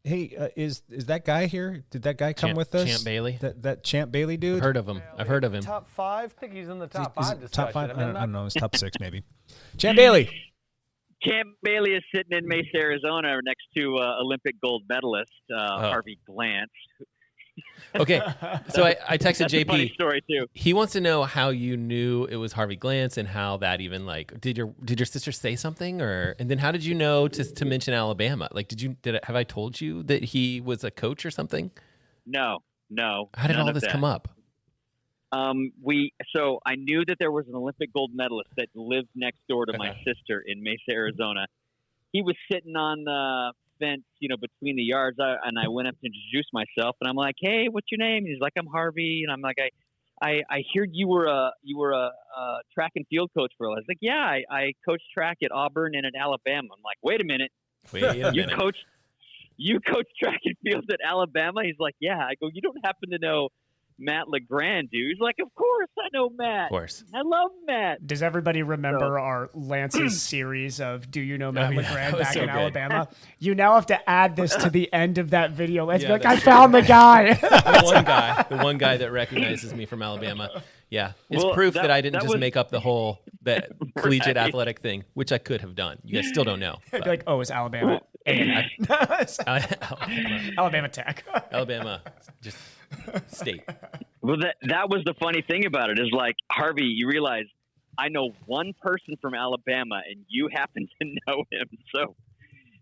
Hey, is that guy here? Did that guy come with us? Champ Bailey? That Champ Bailey dude? I've heard of him. I've heard of him. Top 5? I think he's in the top 5 discussion. Top 5? I don't know. It's top 6 maybe. Champ Bailey. Champ Bailey is sitting in Mesa, Arizona, next to Olympic gold medalist Harvey Glantz. Okay, so I texted That's JP. A funny story too. He wants to know how you knew it was Harvey Glantz and how that even did your sister say something, and then how did you know to mention Alabama? Like, have I told you that he was a coach or something? No. How did all this come up? So I knew that there was an Olympic gold medalist that lived next door to my sister in Mesa, Arizona. He was sitting on the fence, between the yards, and I went up to introduce myself, and I'm like, "Hey, what's your name?" He's like, "I'm Harvey," and I'm like, "I heard you were a track and field coach for a while." I was like, "Yeah, I coached track at Auburn and at Alabama." I'm like, "Wait a minute, you coach track and field at Alabama?" He's like, "Yeah." I go, "You don't happen to know Matt LeGrand, dude?" He's like, "Of course I know Matt. Of course. I love Matt." Does everybody remember our Lance's series of Do You Know Matt LeGrand back in Alabama? You now have to add this to the end of that video. Let's be like, I found the guy. the one guy that recognizes me from Alabama. Yeah. It's proof that I didn't just make up the whole collegiate athletic thing, which I could have done. You guys still don't know. Be like, oh, it's Alabama. Alabama Tech. Alabama, just state. Well, that was the funny thing about it is, like, Harvey, you realize I know one person from Alabama, and you happen to know him, so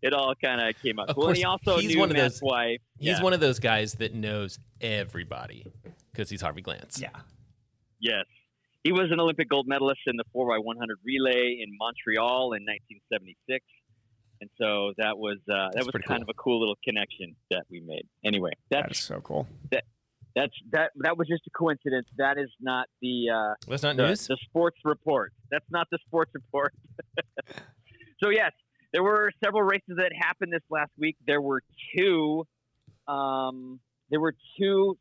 it all kind of came up. Well, he also knew Matt's wife. He's one of those guys that knows everybody because he's Harvey Glantz. Yeah. Yes. He was an Olympic gold medalist in the 4x100 relay in Montreal in 1976. And so that was kind of a cool little connection that we made. Anyway, that is so cool. That was just a coincidence. That is not that's not news? The sports report. That's not the sports report. So yes, there were several races that happened this last week. There were two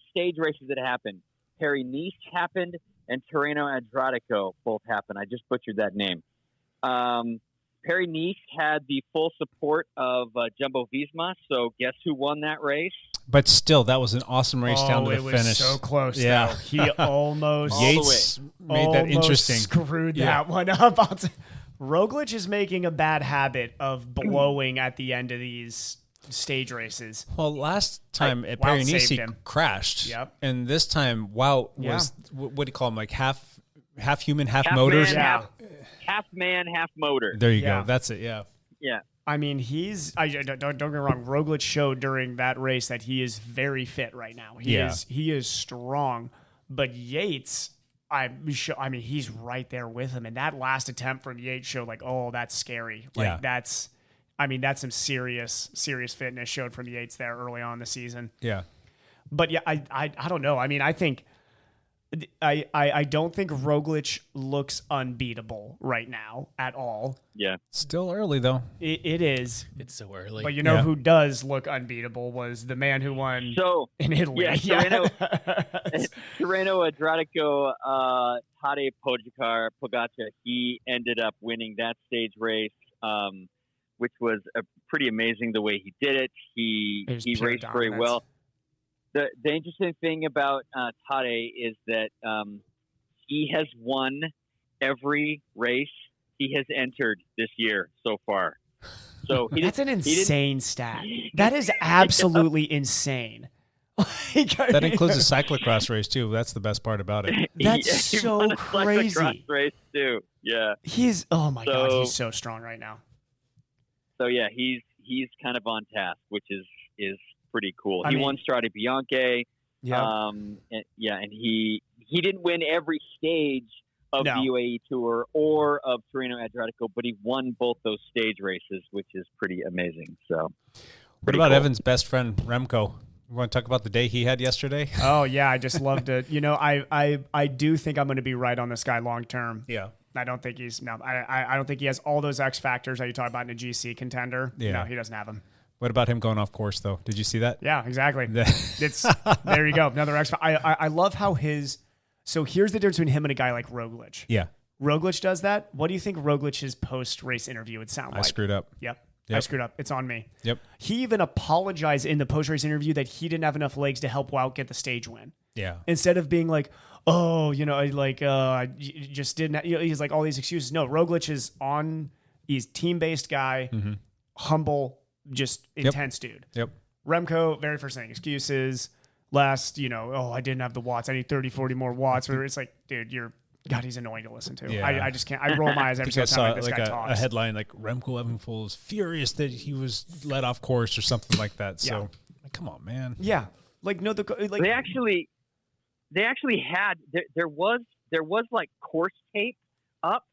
stage races that happened. Paris-Nice happened and Tirreno-Adriatico both happened. I just butchered that name. Paris-Nice had the full support of Jumbo-Visma, so guess who won that race? But still, that was an awesome race down to the finish. It was so close, yeah. though. He almost Yates made that interesting. Screwed that one up. Roglic is making a bad habit of blowing at the end of these stage races. Well, last time at Paris-Nice, he crashed. Yep. And this time, Wout was, what do you call him, like half human, half motors? Half man, half motor. There you go. That's it, yeah. Yeah. I mean, don't get me wrong. Roglic showed during that race that he is very fit right now. He is strong. But Yates, he's right there with him. And that last attempt from Yates showed like, oh, that's scary. Like that's some serious fitness showed from Yates there early on in the season. Yeah. But yeah, I don't know. I mean, I think I don't think Roglic looks unbeatable right now at all. Yeah. Still early, though. It is. It's so early. But you know who does look unbeatable was the man who won in Italy. Yeah, Tirreno-Adriatico, Tadej Pogacar, he ended up winning that stage race, which was pretty amazing the way he did it. He raced very well. The interesting thing about Tadej is that he has won every race he has entered this year so far. So that's an insane stat. That is absolutely insane. That includes a cyclocross race too. That's the best part about it. That's he so won a crazy. cyclocross race too. Yeah. Oh my God, he's so strong right now. So yeah, he's kind of on task, which is pretty cool. He won Strade Bianche. Yeah. And he didn't win every stage of the UAE Tour or of Torino Adriatico, but he won both those stage races, which is pretty amazing. So, what about Evan's best friend Remco? You want to talk about the day he had yesterday? Oh yeah, I just loved it. I do think I'm going to be right on this guy long term. Yeah. I don't think I don't think he has all those X factors that you talk about in a GC contender. Yeah. No, he doesn't have them. What about him going off course though? Did you see that? Yeah, exactly. There you go. Another X. I love how so here's the difference between him and a guy like Roglic. Yeah. Roglic does that. What do you think Roglic's post-race interview would sound like? I screwed up. Yep. I screwed up. It's on me. Yep. He even apologized in the post-race interview that he didn't have enough legs to help Wout get the stage win. Yeah. Instead of being like, oh, I just didn't. He's like all these excuses. No, Roglic is he's team-based guy, humble, just intense dude. Yep. Remco, very first thing, excuses. Last, I didn't have the watts. I need 30, 40 more watts. Where it's like, dude, God, he's annoying to listen to. Yeah. I just can't. I roll my eyes every single time this guy talks. A headline like Remco Evenepoel is furious that he was let off course or something like that. So, come on, man. Yeah, they actually had there was like course tape up,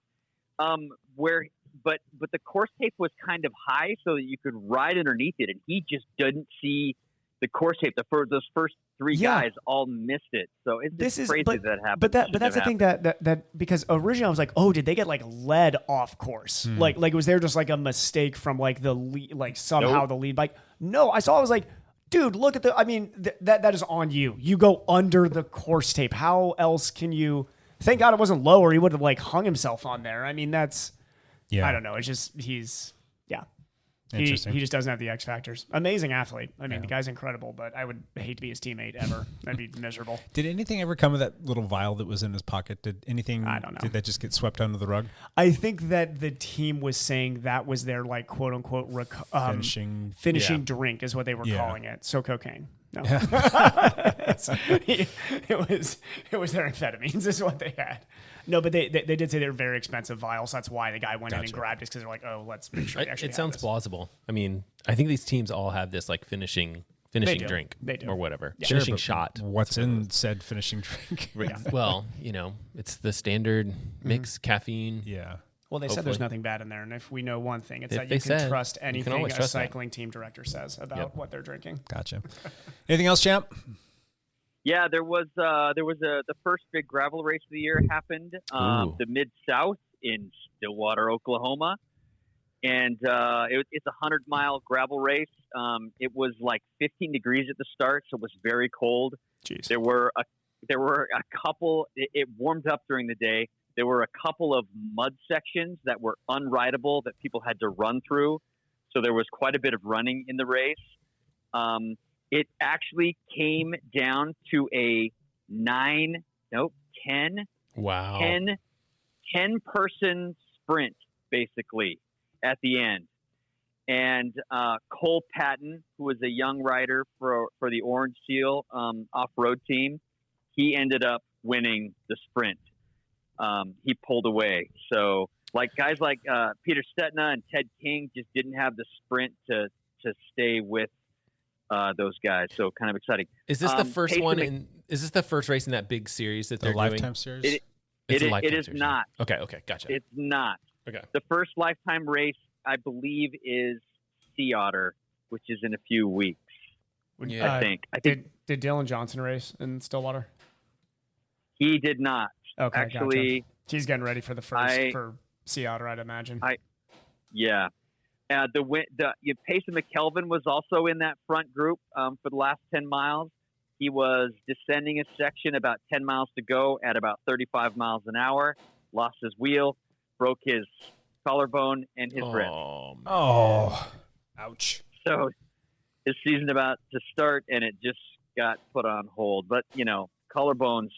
but the course tape was kind of high so that you could ride underneath it, and he just didn't see the course tape. Those first three guys all missed it. So it's just crazy that happened. But that's the thing that because originally I was like, oh, did they get like led off course? Like was there just like a mistake from like the lead, like somehow the lead bike? No, I was like, dude, look at that is on you. You go under the course tape. How else can you? Thank God it wasn't low, or he would have like hung himself on there. I mean, that's I don't know. It's just He just doesn't have the X factors. Amazing athlete. I mean, the guy's incredible, but I would hate to be his teammate ever. That'd be miserable. Did anything ever come of that little vial that was in his pocket? Did anything? I don't know. Did that just get swept under the rug? I think that the team was saying that was their like quote unquote finishing drink is what they were calling it. So cocaine. No, it was their amphetamines is what they had. No, but they did say they were very expensive vials. So that's why the guy went in and grabbed it because they're like, oh, let's make sure. It sounds plausible. I mean, I think these teams all have this like finishing drink or whatever. Yeah. Finishing shot. What's in said finishing drink? Well, it's the standard mix, caffeine. Yeah. Well, they said there's nothing bad in there, and if we know one thing, it's that you can trust anything a cycling team director says about what they're drinking. Gotcha. Anything else, champ? Yeah, there was the first big gravel race of the year happened, the Mid-South in Stillwater, Oklahoma, and it's a 100-mile gravel race. It was like 15 degrees at the start, so it was very cold. Jeez. There were a couple. It warmed up during the day. There were a couple of mud sections that were unrideable that people had to run through, so there was quite a bit of running in the race. It actually came down to a 10 person sprint, basically, at the end. And Cole Patton, who was a young rider for the Orange Seal off-road team, he ended up winning the sprint. He pulled away. So, guys like Peter Stetina and Ted King just didn't have the sprint to stay with those guys. So kind of exciting. Is this the first one? Is this the first race in that big series that they're doing? Lifetime series? It is not. Okay, gotcha. It's not. Okay. The first Lifetime race, I believe, is Sea Otter, which is in a few weeks. Yeah. I think. Did Dylan Johnson race in Stillwater? He did not. Okay, actually, gotcha. He's getting ready for the first for Sea Otter, I'd imagine. Yeah. Payson McKelvin was also in that front group for the last 10 miles. He was descending a section about 10 miles to go at about 35 miles an hour, lost his wheel, broke his collarbone and his wrist. Oh, ouch. So his season about to start, and it just got put on hold. But, collarbones,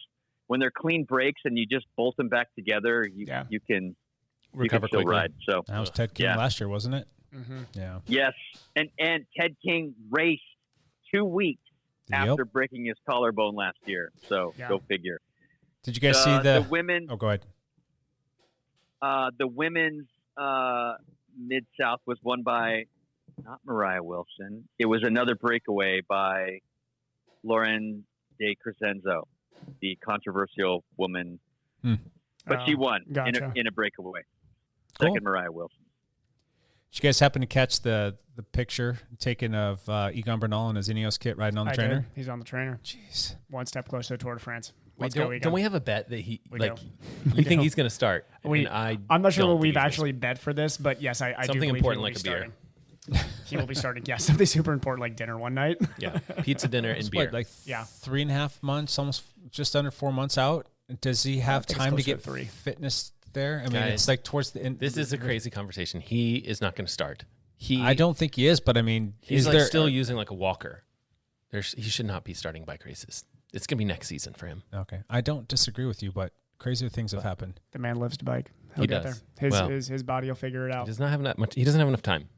when they're clean breaks and you just bolt them back together, you can recover still quickly. ride. So that was Ted King last year, wasn't it? Mm-hmm. Yeah. Yes, and Ted King raced 2 weeks after breaking his collarbone last year. So go figure. Did you guys see the women? Oh, go ahead. The women's Mid-South was won by not Mariah Wilson. It was another breakaway by Lauren De Crescenzo, the controversial woman. But she won in a breakaway. Cool. Second Mariah Wilson. Did you guys happen to catch the picture taken of Egan Bernal in his Ineos kit riding on the trainer? Did. He's on the trainer. Jeez. One step closer to Tour de France. Wait, don't we have a bet that he you think he's going to start? I'm not sure what we've actually bet for this, but yes, I do something believe important he will like be a beer. Starting. He will be starting. Yeah, something super important like dinner one night. Yeah, pizza dinner and beer. What, like 3.5 months, almost just under 4 months out. Does he have time to get fitness there? I mean, it's like towards the end. This is a crazy conversation. He is not going to start. I don't think he is, but I mean, he's like still using like a walker. He should not be starting bike races. It's going to be next season for him. Okay. I don't disagree with you, but crazier things have happened. The man lives to bike. He'll He get does. there. His body will figure it out. He does not have that much. He doesn't have enough time.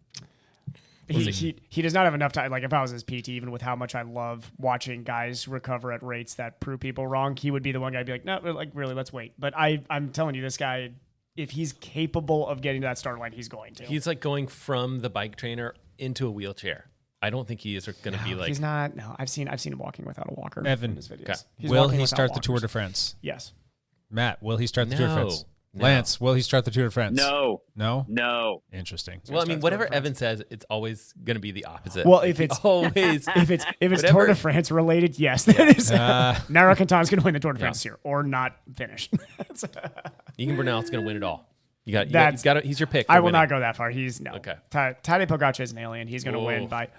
He does not have enough time. Like if I was his PT, even with how much I love watching guys recover at rates that prove people wrong, he would be the one guy to be like, no, like really, let's wait. But I'm telling you, this guy, if he's capable of getting to that start line, he's going to. He's like going from the bike trainer into a wheelchair. I don't think he is going to be like. He's not. No, I've seen him walking without a walker. Evan, in his videos. Okay. Will he start the Tour de France? Yes. Matt, will he start the Tour de France? No. Lance, will he start the Tour de France? No. No. Interesting. Well, I mean, whatever Evan says, it's always going to be the opposite. Well, if it's always if it's Tour de France related, yes, that is. Nairo Quintana's going to win the Tour de France this year, or not finish. Egan Bernal's going to win it all. You got. He's your pick. I will not go that far. He's no. Okay. Tadej Pogacar is an alien. He's going to win by.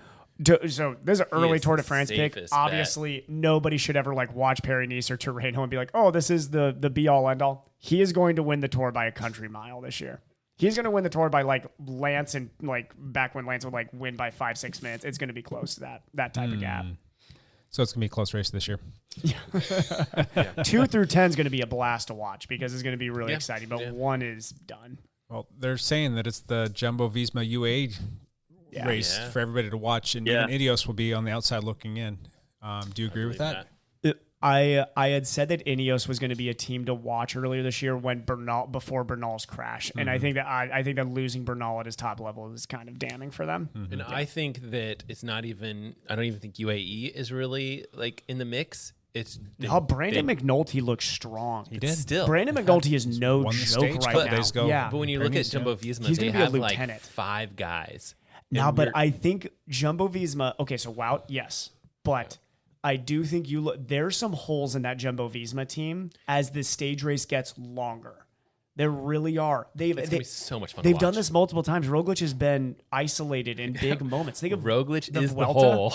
So there's an early Tour de France pick. Obviously, nobody should ever like watch Paris-Nice or Tirreno and be like, "Oh, this is the be all end all." He is going to win the Tour by a country mile this year. He's going to win the Tour by like Lance and like back when Lance would like win by 5-6 minutes. It's going to be close to that type of gap. So it's going to be a close race this year. 2 through 10 is going to be a blast to watch because it's going to be really exciting. But 1 is done. Well, they're saying that it's the Jumbo-Visma UAE race for everybody to watch, and even Ineos will be on the outside looking in. Do you agree with that? I had said that Ineos was going to be a team to watch earlier this year before Bernal's crash, and I think that losing Bernal at his top level is kind of damning for them. And I think that it's not even. I don't even think UAE is really like in the mix. It's Brandon McNulty looks strong. He did. Still, Brandon McNulty is no joke right now. But when you look at Jumbo-Visma, they have like 5 guys. Now, but I think Jumbo-Visma. Okay, so Wout, yes, but. I do think there's some holes in that Jumbo-Visma team as the stage race gets longer. There really are. It's going to be so much fun They've to watch. done this multiple times. Roglic has been isolated in big moments. Think of Roglic the is Vuelta. the hole.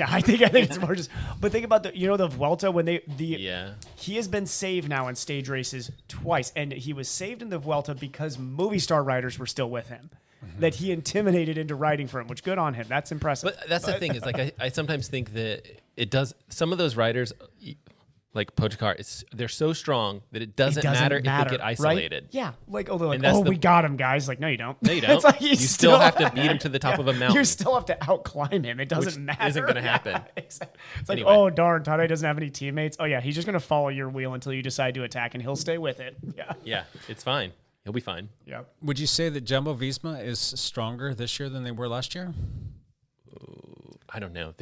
I think it's more just. But think about the Vuelta when he has been saved now in stage races twice, and he was saved in the Vuelta because Movistar riders were still with him. That he intimidated into riding for him, which good on him. That's impressive. But that's the thing is like I sometimes think that it does. Some of those riders, like Pogacar, they're so strong that it doesn't matter if they get isolated. Right? Yeah, like they're like, we got him, guys. Like, no, you don't. No, you don't. It's like you still have to beat him to the top of a mountain. You still have to outclimb him. It doesn't matter. Isn't going to happen. It's like, oh darn, Tadej doesn't have any teammates. Oh yeah, he's just going to follow your wheel until you decide to attack, and he'll stay with it. Yeah, it's fine. He'll be fine. Yeah. Would you say that Jumbo-Visma is stronger this year than they were last year? I don't know.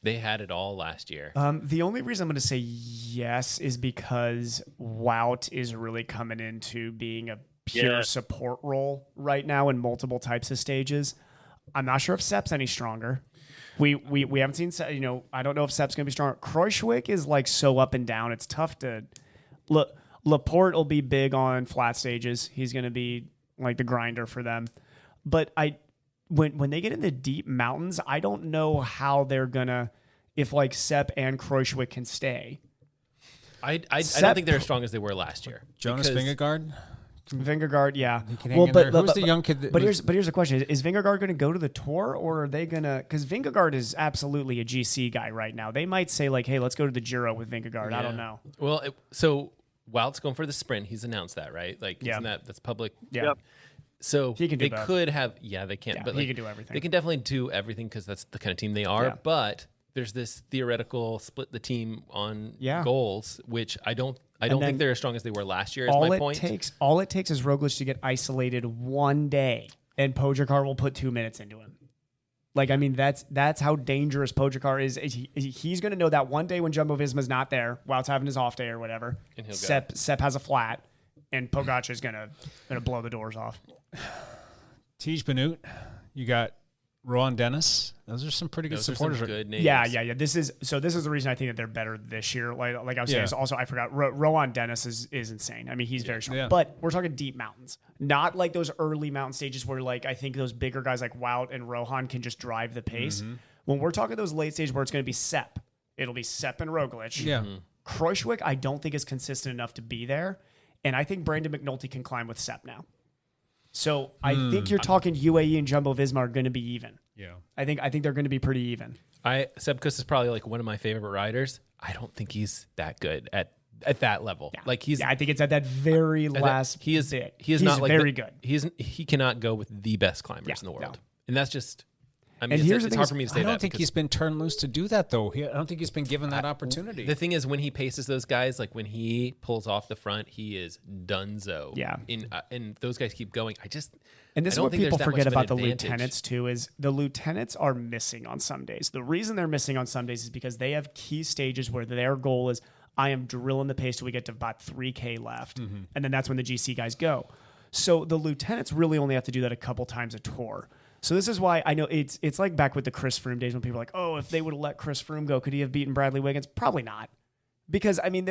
They had it all last year. The only reason I'm going to say yes is because Wout is really coming into being a pure support role right now in multiple types of stages. I'm not sure if Sepp's any stronger. We haven't seen, I don't know if Sepp's going to be stronger. Kruijswijk is like so up and down. It's tough to look. Laporte will be big on flat stages. He's going to be like the grinder for them. But when they get in the deep mountains, I don't know how they're going to, if like Sepp and Kruijswijk can stay. I don't think they're as strong as they were last year. Jonas Vingegaard? Vingegaard, yeah. Who's the young kid? Here's the question: is Vingegaard going to go to the Tour, or are they going to? Because Vingegaard is absolutely a GC guy right now. They might say like, "Hey, let's go to the Giro with Vingegaard." I don't know. Well, so Wout's going for the sprint. He's announced that, right? Like, isn't that's public? Yeah. Yep. So he can do could have. Yeah, they can't. Yeah, but he can do everything. They can definitely do everything because that's the kind of team they are. Yeah. But there's this theoretical split the team on Yeah. goals, which I don't think they're as strong as they were last year. Is all my it point. all it takes is Roglic to get isolated one day, and Pogacar will put 2 minutes into him. Like, I mean, that's how dangerous Pogacar is. He's going to know that one day when Jumbo-Visma's not there, while it's having his off day or whatever, And he'll Sepp has a flat, and Pogacar is gonna blow the doors off. Tej Benoot, you got Rowan Dennis. Those are some pretty good Those are supporters. some good names. Yeah. This is the reason I think that they're better this year. Like I was saying, is also I forgot Rowan Dennis is insane. I mean, he's very strong. Yeah. But we're talking deep mountains, not like those early mountain stages where like I think those bigger guys like Wout and Rohan can just drive the pace. When we're talking those late stages where it's going to be Sepp, it'll be Sepp and Roglic. Yeah. Kruijswijk, I don't think is consistent enough to be there, and I think Brandon McNulty can climb with Sepp now. So I think you're talking UAE and Jumbo-Visma are going to be even. Yeah. I think they're going to be pretty even. Sepp Kuss is probably like one of my favorite riders. I don't think he's that good at that level. Yeah. Like I think it's at that very last he is bit. He is not like very good. He cannot go with the best climbers in the world. No. And that's just I mean, it's hard for me to say that. I don't think he's been turned loose to do that, though. I don't think he's been given that opportunity. The thing is, when he paces those guys, like when he pulls off the front, he is donezo. Yeah. And those guys keep going. And this is what people forget about the lieutenants, too, is the lieutenants are missing on some days. The reason they're missing on some days is because they have key stages where their goal is, I am drilling the pace till we get to about 3K left. And then that's when the GC guys go. So the lieutenants really only have to do that a couple times a tour. So this is why I know it's like back with the Chris Froome days when people are like, oh, if they would have let Chris Froome go, could he have beaten Bradley Wiggins? Probably not. Because, I mean,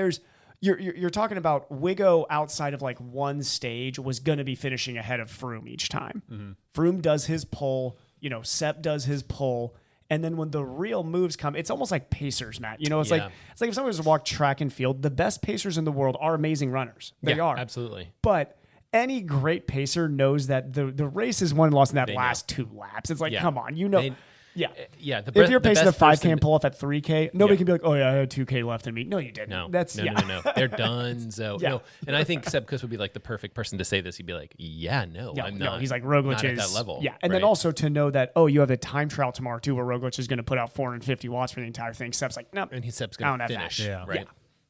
you're talking about Wiggo outside of like one stage was going to be finishing ahead of Froome each time. Froome does his pull, Sepp does his pull. And then when the real moves come, it's almost like pacers, Matt. It's like if someone was to walk track and field, the best pacers in the world are amazing runners. They are. Absolutely. But any great pacer knows that the race is won and lost in that last 2 laps. It's like, come on, if you're pacing a 5K and pull off at 3K, nobody can be like, oh yeah, I had 2K left in me. No, you didn't. No. They're done. So no. And I think Sepp Kuss would be like the perfect person to say this. He'd be like, I'm not. No, he's like Roglic is at that level. Yeah, and then also to know that you have a time trial tomorrow too, where Roglic is going to put out 450 watts for the entire thing. Sepp's like, nope. And Sepp's going to finish. Right.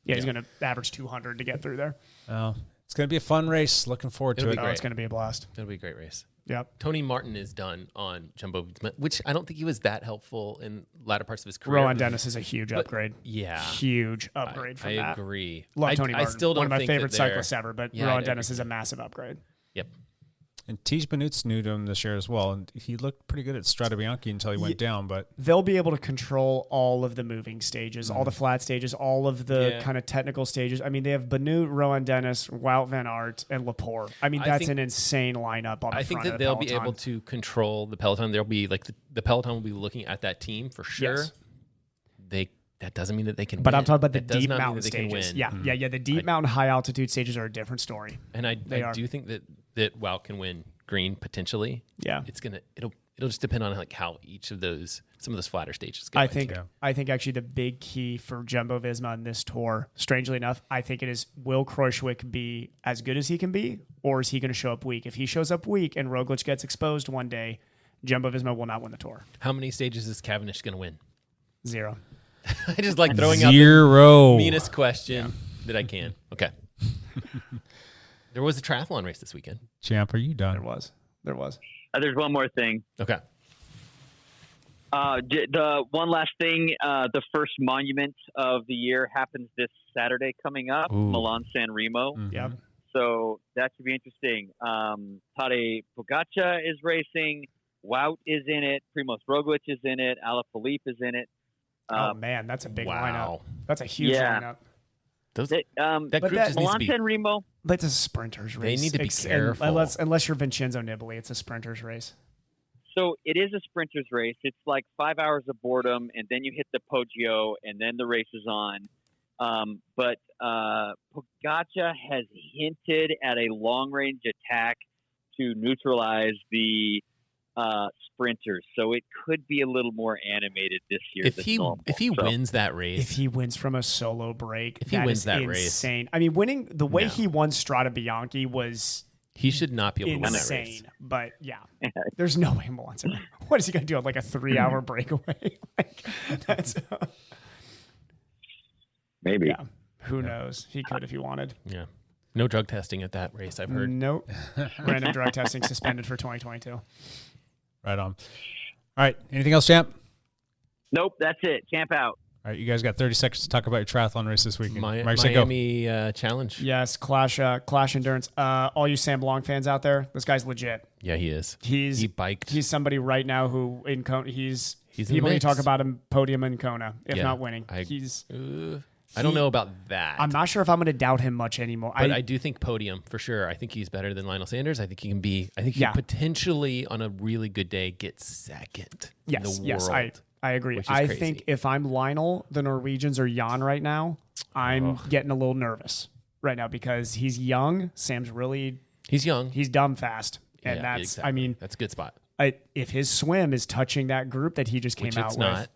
Yeah, he's going to average 200 to get through there. Oh. It's going to be a fun race. Looking forward to it. It's going to be a blast. It'll be a great race. Yep. Tony Martin is done on Jumbo, which I don't think he was that helpful in latter parts of his career. Rowan Dennis is a huge upgrade. Yeah. Huge upgrade from that. I agree. Love Tony Martin. I still don't one of my think favorite cyclists ever, but Rowan Dennis is a massive upgrade. Yep. And Tej Benoot's new to him this year as well, and he looked pretty good at Strade Bianche until he went down. But they'll be able to control all of the moving stages, all the flat stages, all of the kind of technical stages. I mean, they have Benoot, Rowan Dennis, Wout van Aert, and Laporte. I mean, that's an insane lineup on the front of the Peloton. I think that they'll be able to control the Peloton. There'll be like the Peloton will be looking at that team for sure. Yes. That doesn't mean that they can. But win. I'm talking about the that deep mountain stages. Yeah. The deep mountain, high altitude stages are a different story. And I do think that Wout can win green potentially. Yeah, it'll just depend on like how some of those flatter stages go. I think actually the big key for Jumbo-Visma on this tour, strangely enough, I think it is, will Kruijswijk be as good as he can be, or is he going to show up weak? If he shows up weak and Roglic gets exposed one day, Jumbo-Visma will not win the tour. How many stages is Cavendish going to win? 0. I just like throwing out the meanest question that I can. Okay. There was a triathlon race this weekend. Champ, are you done? There was. There's one more thing. Okay. The one last thing, the first monument of the year happens this Saturday coming up, Milan-San Remo. Mm-hmm. Yep. So that should be interesting. Tadej Pogacar is racing. Wout is in it. Primoz Roglic is in it. Alaphilippe is in it. Oh, man, that's a big lineup. That's a huge lineup. That group just needs to be... Milan-San Remo. But it's a sprinter's race. They need to be careful. Unless you're Vincenzo Nibali, it's a sprinter's race. So it is a sprinter's race. It's like 5 hours of boredom, and then you hit the Poggio, and then the race is on. But Pogacar has hinted at a long-range attack to neutralize the sprinters, so it could be a little more animated this year. If he wins that race, if he wins from a solo break, if he wins that race, insane. I mean, winning the way he won Strade Bianche was He should not be able to win that race. Insane, but yeah, there's no way Him wants it. What is he gonna do? Like a 3-hour breakaway? Like that's maybe. Yeah, who knows? He could if he wanted. Yeah, no drug testing at that race. I've heard. Nope. Random drug testing suspended for 2022. Right on. All right. Anything else, champ? Nope, that's it. Camp out. All right, you guys got 30 seconds to talk about your triathlon race this weekend. Miami Challenge. Yes, Clash Endurance. All you Sam Long fans out there, this guy's legit. Yeah, he is. He biked. He's somebody right now who in Kona. He's in people the can talk mix. about him podium in Kona, if Yeah, not winning. I I don't know about that. I'm not sure if I'm going to doubt him much anymore. But I do think podium for sure. I think he's better than Lionel Sanders. I think he can be. I think he potentially on a really good day get second. in the world. I agree. Which is I crazy. think if I'm Lionel, the Norwegians are Jan right now. I'm getting a little nervous right now because he's young. Sam's he's young. He's dumb fast, and Yeah, that's exactly. I mean that's a good spot. If his swim is touching that group that he just came Which out it's with, not.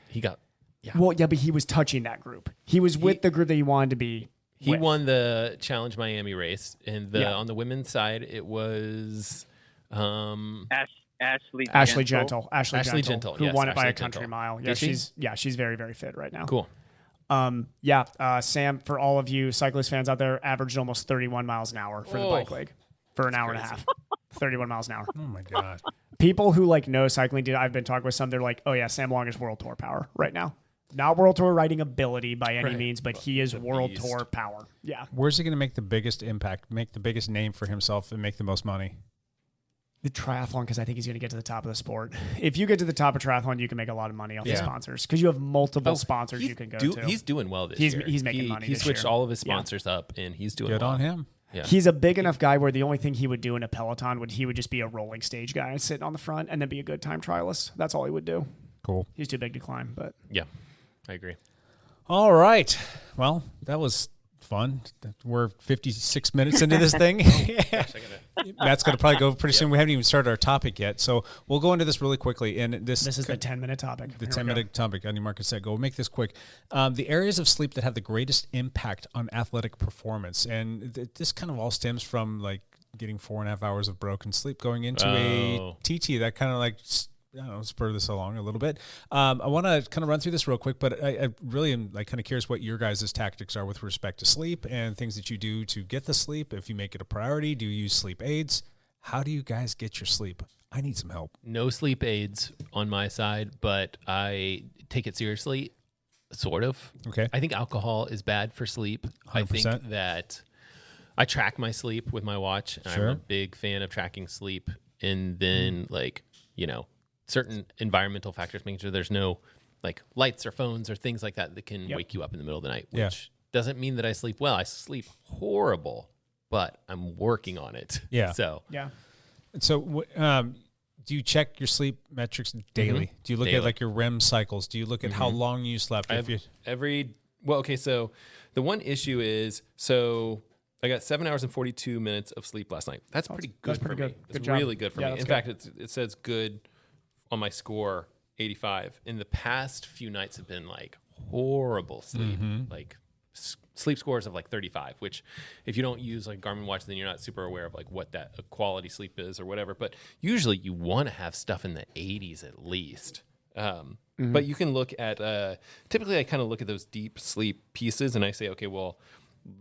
He got. Yeah. Well, yeah, but he was touching that group. He was with the group that he wanted to be. He won the Challenge Miami race, and on the women's side, it was Ashley Gentle, who yes, won it by Ashley a country Gentle. mile. Yeah, Did she? she's very, very fit right now. Cool. Sam, for all of you cyclist fans out there, averaged almost 31 miles an hour for the bike league for an hour and a half. 31 miles an hour. Oh my god! People who know cycling, I've been talking with some. They're like, "Oh yeah, Sam Long is World Tour power right now. Not World Tour riding ability by any means, but he is World beast. Tour power." Yeah. Where's he going to make the biggest impact, make the biggest name for himself, and make the most money? The triathlon, because I think he's going to get to the top of the sport. If you get to the top of triathlon, you can make a lot of money off the sponsors because you have multiple sponsors you can go to. He's doing well this year. He's making money. He this switched year. all of his sponsors up, and he's doing Good well. on him. Yeah. He's a big enough guy where the only thing he would do in a peloton he would just be a rolling stage guy sitting on the front and then be a good time trialist. That's all he would do. Cool. He's too big to climb, but Yeah, I agree. All right. Well, that was fun. We're 56 minutes into this thing. Matt's going to probably go pretty soon. We haven't even started our topic yet, so we'll go into this really quickly. And this is the 10-minute topic. The 10-minute topic on your mark and set. Go. We'll make this quick. The areas of sleep that have the greatest impact on athletic performance, and this kind of all stems from getting 4.5 hours of broken sleep going into a TT. That kind of spur this along a little bit. I want to kind of run through this real quick, but I really am kind of curious what your guys' tactics are with respect to sleep and things that you do to get the sleep. If you make it a priority, do you use sleep aids? How do you guys get your sleep? I need some help. No sleep aids on my side, but I take it seriously, sort of. Okay. I think alcohol is bad for sleep. 100%. I think that I track my sleep with my watch. And Sure. I'm a big fan of tracking sleep, and then certain environmental factors, making sure there's no lights or phones or things like that that can wake you up in the middle of the night, which doesn't mean that I sleep well. I sleep horrible, but I'm working on it. Yeah. So, So, do you check your sleep metrics daily? Do you look at your REM cycles? Do you look at how long you slept? So the one issue is, I got 7 hours and 42 minutes of sleep last night. That's pretty good for me. It's really good for me. In fact, it says good on my score, 85. In the past few nights have been horrible sleep, sleep scores of 35, which if you don't use Garmin watch, then you're not super aware of what that quality sleep is or whatever. But usually you want to have stuff in the 80s at least. But you can look at, typically I kind of look at those deep sleep pieces and I say, okay, well,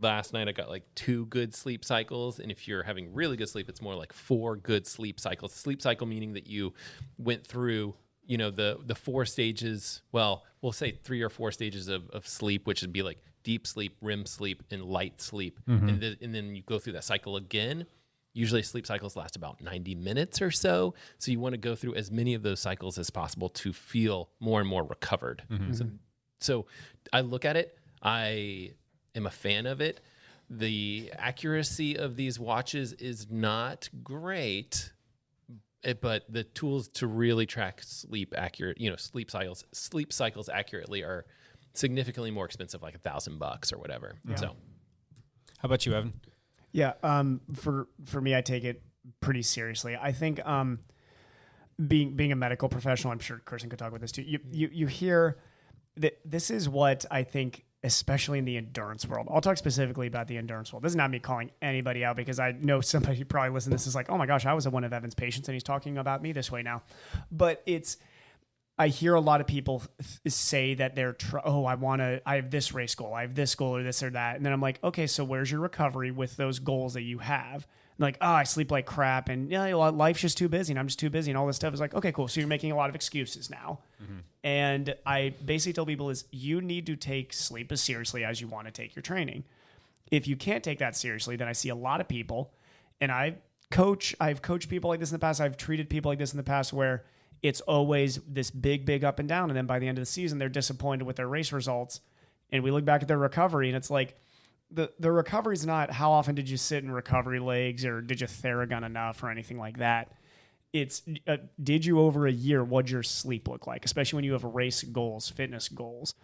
last night I got 2 good sleep cycles, and if you're having really good sleep, it's more 4 good sleep cycles. Sleep cycle meaning that you went through, the 4 stages. Well, we'll say 3 or 4 stages of sleep, which would be deep sleep, REM sleep, and light sleep, and then you go through that cycle again. Usually sleep cycles last about 90 minutes or so, so you want to go through as many of those cycles as possible to feel more and more recovered. So I look at it. I am a fan of it. The accuracy of these watches is not great, but the tools to really track sleep sleep cycles accurately are significantly more expensive, $1,000 or whatever. Yeah. So, how about you, Evan? Yeah. For me, I take it pretty seriously. I think being a medical professional, I'm sure Kirsten could talk about this too. You hear that this is what I think especially in the endurance world. I'll talk specifically about the endurance world. This is not me calling anybody out because I know somebody who probably listening to this is like, oh my gosh, I was one of Evan's patients and he's talking about me this way now. But I hear a lot of people say that they're, I have this race goal, I have this goal or this or that. And then I'm like, okay, so where's your recovery with those goals that you have? Like, I sleep like crap and life's just too busy and I'm just too busy and all this stuff is like, okay, cool. So you're making a lot of excuses now. Mm-hmm. And I basically tell people is you need to take sleep as seriously as you want to take your training. If you can't take that seriously, then I see a lot of people, and I've coached people like this in the past. I've treated people like this in the past where it's always this big up and down. And then by the end of the season, they're disappointed with their race results. And we look back at their recovery and it's like, the recovery is not how often did you sit in recovery legs or did you Theragun enough or anything like that. It's did you over a year, what'd your sleep look like, especially when you have race goals, fitness goals.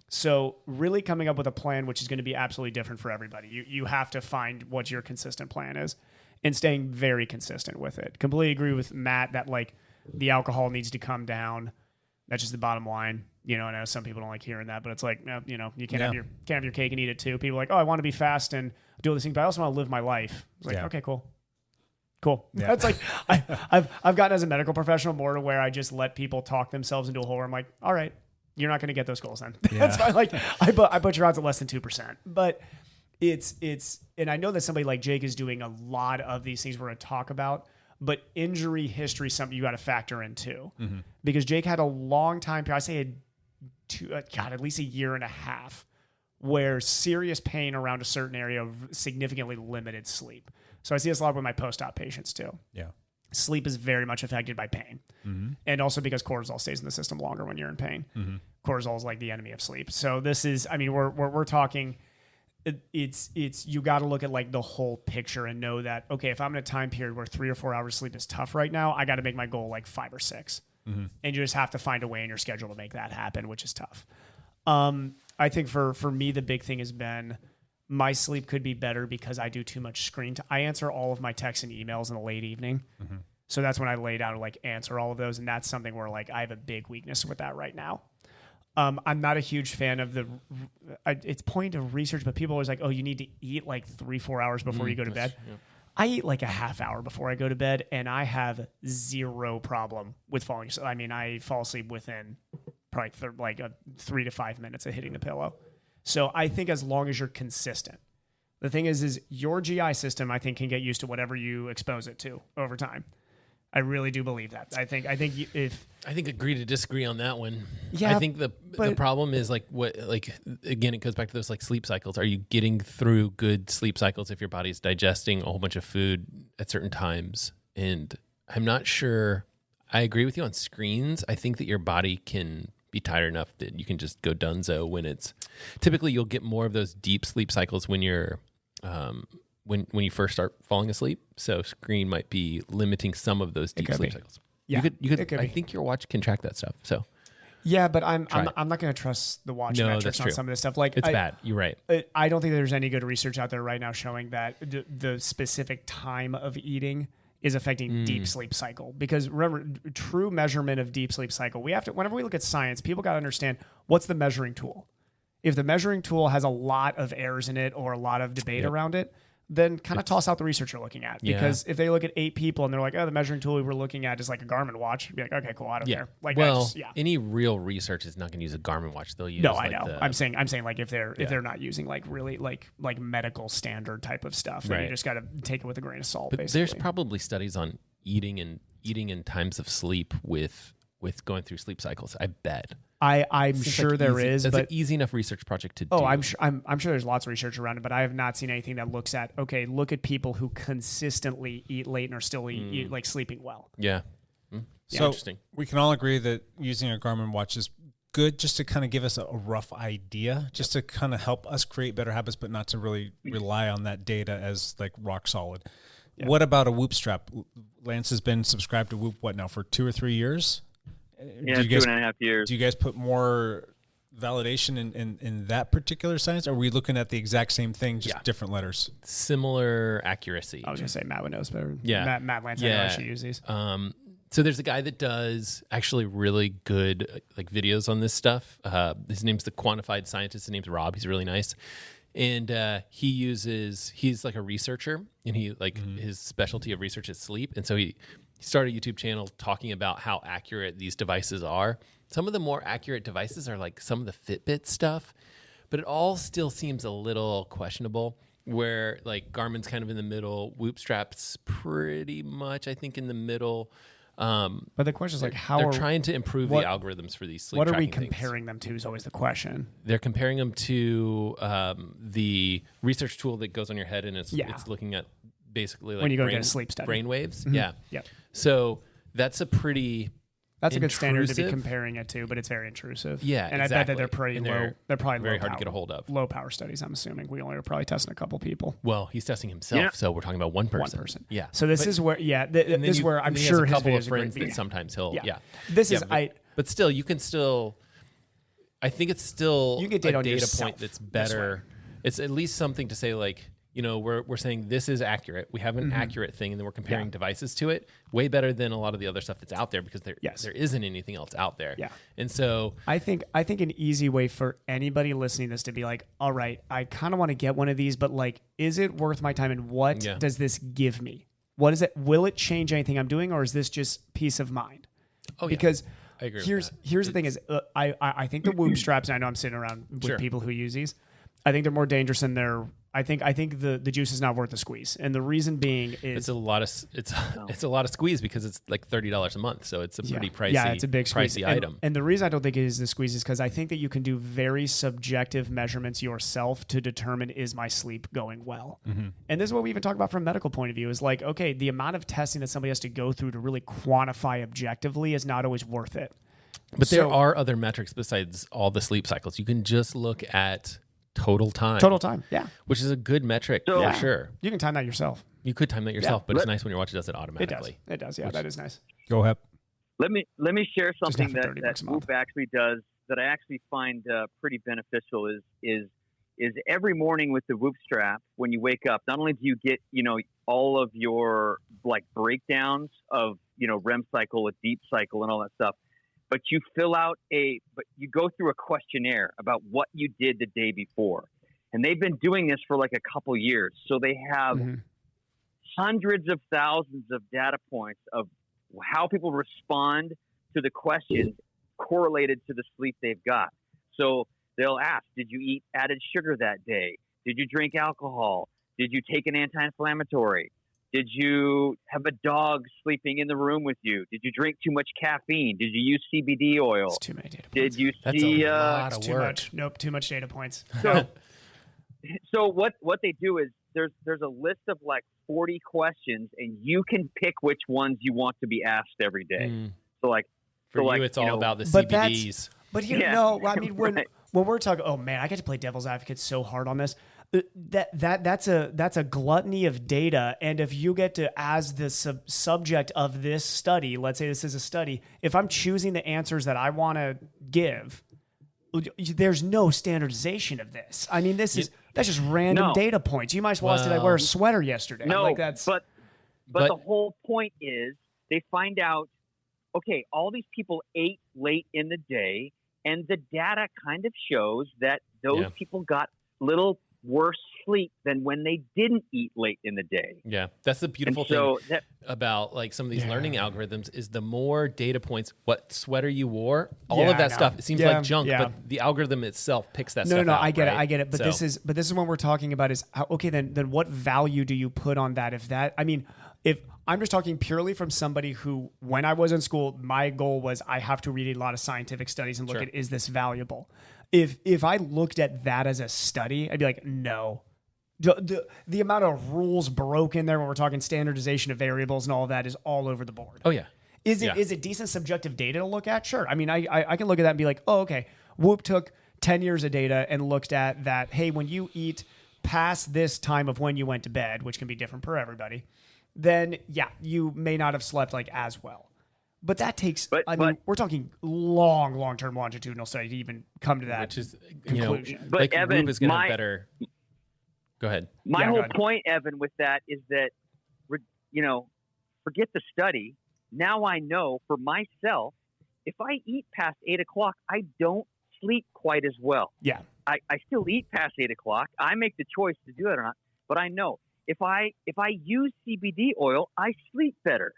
So really coming up with a plan, which is going to be absolutely different for everybody. You have to find what your consistent plan is and staying very consistent with it. Completely agree with Matt that like the alcohol needs to come down. That's just the bottom line. I know some people don't like hearing that, but it's like, you can't have your cake and eat it too. People are like, I want to be fast and do all these things, but I also want to live my life. It's like, okay, cool. Yeah. That's like, I've gotten as a medical professional more to where I just let people talk themselves into a hole where I'm like, all right, you're not going to get those goals then. Yeah. That's fine. Like I put your odds at less than 2%, but it's, and I know that somebody like Jake is doing a lot of these things we're going to talk about, but injury history is something you got to factor in too, because Jake had a long time period. I say at least a year and a half where serious pain around a certain area of significantly limited sleep. So I see this a lot with my post-op patients too. Yeah. Sleep is very much affected by pain. Mm-hmm. And also because cortisol stays in the system longer when you're in pain. Mm-hmm. Cortisol is like the enemy of sleep. So this is, we're talking, it's you got to look at like the whole picture and know that, okay, if I'm in a time period where 3 or 4 hours sleep is tough right now, I got to make my goal like 5 or 6. Mm-hmm. And you just have to find a way in your schedule to make that happen, which is tough. I think for me, the big thing has been my sleep could be better because I do too much screen time. I answer all of my texts and emails in the late evening. Mm-hmm. So that's when I lay down to like answer all of those. And that's something where like I have a big weakness with that right now. I'm not a huge fan of it's point of research, but people are always like, oh, you need to eat like 3-4 hours before you go to bed. Yeah. I eat like a half hour before I go to bed and I have zero problem with falling asleep. I fall asleep within probably 3 to 5 minutes of hitting the pillow. So I think as long as you're consistent, the thing is your GI system, I think, can get used to whatever you expose it to over time. I really do believe that. I think agree to disagree on that one. Yeah, I think the problem is again, it goes back to those like sleep cycles. Are you getting through good sleep cycles if your body's digesting a whole bunch of food at certain times? And I'm not sure. I agree with you on screens. I think that your body can be tired enough that you can just go dunzo when it's typically you'll get more of those deep sleep cycles when you're when you first start falling asleep. So screen might be limiting some of those deep sleep cycles. Yeah, you could I think your watch can track that stuff. So yeah, but I'm not going to trust the watch metrics on some of this stuff. Like it's bad. You're right. I don't think there's any good research out there right now showing that the specific time of eating is affecting deep sleep cycle. Because remember, true measurement of deep sleep cycle, whenever we look at science, people got to understand what's the measuring tool. If the measuring tool has a lot of errors in it or a lot of debate around it, then kind of toss out the research you're looking at. Because if they look at 8 people and they're like, oh, the measuring tool we were looking at is like a Garmin watch, you'd be like, okay, cool, I don't care. Like, any real research is not going to use a Garmin watch. They'll use I know. I'm saying like if they're not using like really like medical standard type of stuff, then you just got to take it with a grain of salt. But basically, there's probably studies on eating in times of sleep with going through sleep cycles. I bet. I'm sure there is. That's but an easy enough research project to do. Oh, I'm sure there's lots of research around it, but I have not seen anything that looks at, okay, look at people who consistently eat late and are still eat like sleeping well. Yeah. So interesting. We can all agree that using a Garmin watch is good just to kind of give us a rough idea, just to kind of help us create better habits, but not to really rely on that data as like rock solid. Yeah. What about a Whoop strap? Lance has been subscribed to Whoop, now, for 2 or 3 years? Yeah, 2.5 years. Do you guys put more validation in that particular science? Or are we looking at the exact same thing, just different letters? Similar accuracy. I was going to say Matt would know better. Yeah. Matt Lance, I know I should use these. So there's a guy that does actually really good like videos on this stuff. His name's the Quantified Scientist. His name's Rob. He's really nice. And he's like a researcher, and he his specialty of research is sleep. And so he started a YouTube channel talking about how accurate these devices are. Some of the more accurate devices are like some of the Fitbit stuff, but it all still seems a little questionable, where like Garmin's kind of in the middle, Whoop Strap's pretty much, I think, in the middle. But the question is like, how they're trying to improve the algorithms for these sleep tracking things. What are we comparing them to is always the question. They're comparing them to the research tool that goes on your head, and it's looking at basically like when you go get a sleep study. Brain waves. Mm-hmm. Yeah. Yep. So that's a pretty good standard to be comparing it to, but it's very intrusive. Yeah, and exactly. I bet that they're pretty low. They're probably very low hard power, to get a hold of. Low power studies, I'm assuming. We only are probably testing a couple people. Well, he's testing himself, so we're talking about one person. Yeah. So this is where, this is where I'm sure he has a couple his of friends that sometimes he'll, This is but still, you can still. I think it's still you get data a on data yourself. point that's better. It's at least something to say like, we're saying this is accurate. We have an accurate thing, and then we're comparing devices to it. Way better than a lot of the other stuff that's out there, because there isn't anything else out there. Yeah. And so I think an easy way for anybody listening to this to be like, all right, I kind of want to get one of these, but like, is it worth my time? And what does this give me? What is it? Will it change anything I'm doing, or is this just peace of mind? Oh, because I agree. Here's the thing is, I think the Whoop straps, and I know I'm sitting around with people who use these, I think they're more dangerous than they're. I think the juice is not worth the squeeze, and the reason being is it's a lot of squeeze, because it's like $30 a month, so it's a pretty pricey. Yeah, it's a big pricey item. And the reason I don't think it is the squeeze is because I think that you can do very subjective measurements yourself to determine, is my sleep going well. Mm-hmm. And this is what we even talk about from a medical point of view, is like, okay, the amount of testing that somebody has to go through to really quantify objectively is not always worth it. But there are other metrics besides all the sleep cycles. You can just look at total time, yeah, which is a good metric for sure. You can time that yourself. You could time that yourself, but it's nice when your watch does it automatically. It does. Yeah, that is nice. Go ahead. Let me share something that Whoop actually does that I actually find pretty beneficial. Is every morning with the Whoop strap, when you wake up, not only do you get all of your like breakdowns of REM cycle, a deep cycle, and all that stuff, but you you go through a questionnaire about what you did the day before. And they've been doing this for like a couple years. So they have hundreds of thousands of data points of how people respond to the questions correlated to the sleep they've got. So they'll ask, did you eat added sugar that day? Did you drink alcohol? Did you take an anti-inflammatory? Did you have a dog sleeping in the room with you? Did you drink too much caffeine? Did you use CBD oil? That's too many data points. Did you That's see? A lot of too work. much. Nope, too much data points. So what they do is there's a list of like 40 questions, and you can pick which ones you want to be asked every day. So like for you, it's all about the CBDs. But I mean, when we're talking, oh man, I get to play devil's advocate so hard on this. That's a gluttony of data, and if you get to, as the subject of this study, let's say this is a study, if I'm choosing the answers that I want to give, there's no standardization of this. I mean, that's just random data points. You might as well ask, did I wear a sweater yesterday? No, but the whole point is they find out, okay, all these people ate late in the day, and the data kind of shows that those people got little worse sleep than when they didn't eat late in the day. Yeah, that's the beautiful thing about like some of these learning algorithms is the more data points, what sweater you wore, all of that stuff. It seems like junk, but the algorithm itself picks that stuff out. No, I get it. But this is what we're talking about is okay. Then what value do you put on that? If I'm just talking purely from somebody who, when I was in school, my goal was I have to read a lot of scientific studies and look at, is this valuable? If I looked at that as a study, I'd be like, no. The amount of rules broken there when we're talking standardization of variables and all of that is all over the board. Oh, yeah. Is it decent subjective data to look at? Sure. I mean, I can look at that and be like, oh, okay. Whoop took 10 years of data and looked at that, hey, when you eat past this time of when you went to bed, which can be different per everybody, then, you may not have slept like as well. But that takes, we're talking long-term longitudinal study to even come to that which is, conclusion. But like Evan, Whoop is going to better. Go ahead. My whole point, Evan, with that is that, forget the study. now I know for myself, if I eat past 8 o'clock, I don't sleep quite as well. Yeah. I still eat past 8 o'clock. I make the choice to do it or not, but I know if I use CBD oil, I sleep better.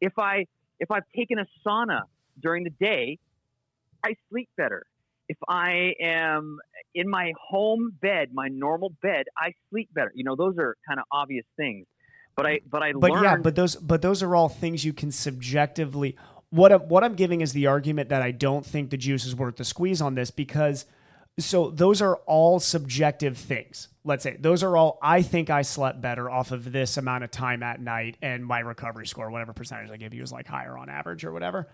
If I've taken a sauna during the day, I sleep better. If I am in my home bed, my normal bed, I sleep better. Those are kind of obvious things. But learned. Yeah, but those are all things you can subjectively. What I'm giving is the argument that I don't think the juice is worth the squeeze on this, because so those are all subjective things. Let's say those are all, I think I slept better off of this amount of time at night, and my recovery score, whatever percentage I give you, is like higher on average or whatever.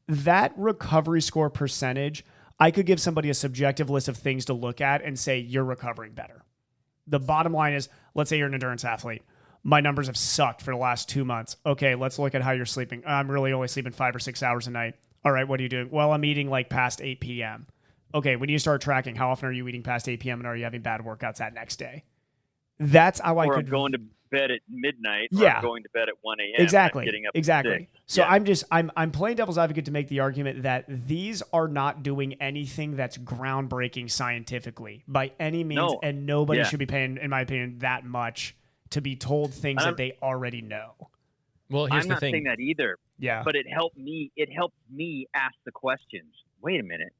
That recovery score percentage, I could give somebody a subjective list of things to look at and say, you're recovering better. The bottom line is, let's say you're an endurance athlete. My numbers have sucked for the last 2 months. Okay, let's look at how you're sleeping. I'm really only sleeping 5 or 6 hours a night. All right, what are you doing? Well, I'm eating like past 8 p.m. Okay, when you start tracking, how often are you eating past 8 p.m. and are you having bad workouts that next day? That's how I could. Or I'm going to bed at midnight. Or Yeah. I'm going to bed at 1 a.m. Exactly. Getting up Exactly. At 6. So Yeah. I'm playing devil's advocate to make the argument that these are not doing anything that's groundbreaking scientifically by any means, No. and nobody Yeah. should be paying, in my opinion, that much to be told things that they already know. Well, here's I'm the not thing. saying that either. Yeah. But it helped me ask the questions. Wait a minute.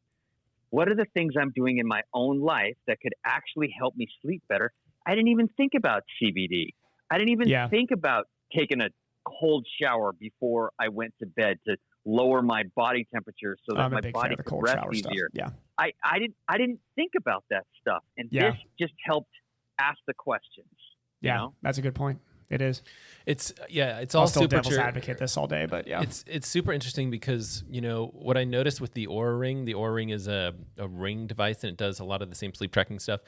What are the things I'm doing in my own life that could actually help me sleep better? I didn't even think about CBD. I didn't even think about taking a cold shower before I went to bed to lower my body temperature so that my body could rest easier. Yeah. I didn't think about that stuff. And this just helped ask the questions. Yeah. You know? That's a good point. It is. It's I'll all still super devil's advocate this all day, but yeah. It's super interesting because, what I noticed with the Oura Ring is a ring device, and it does a lot of the same sleep tracking stuff,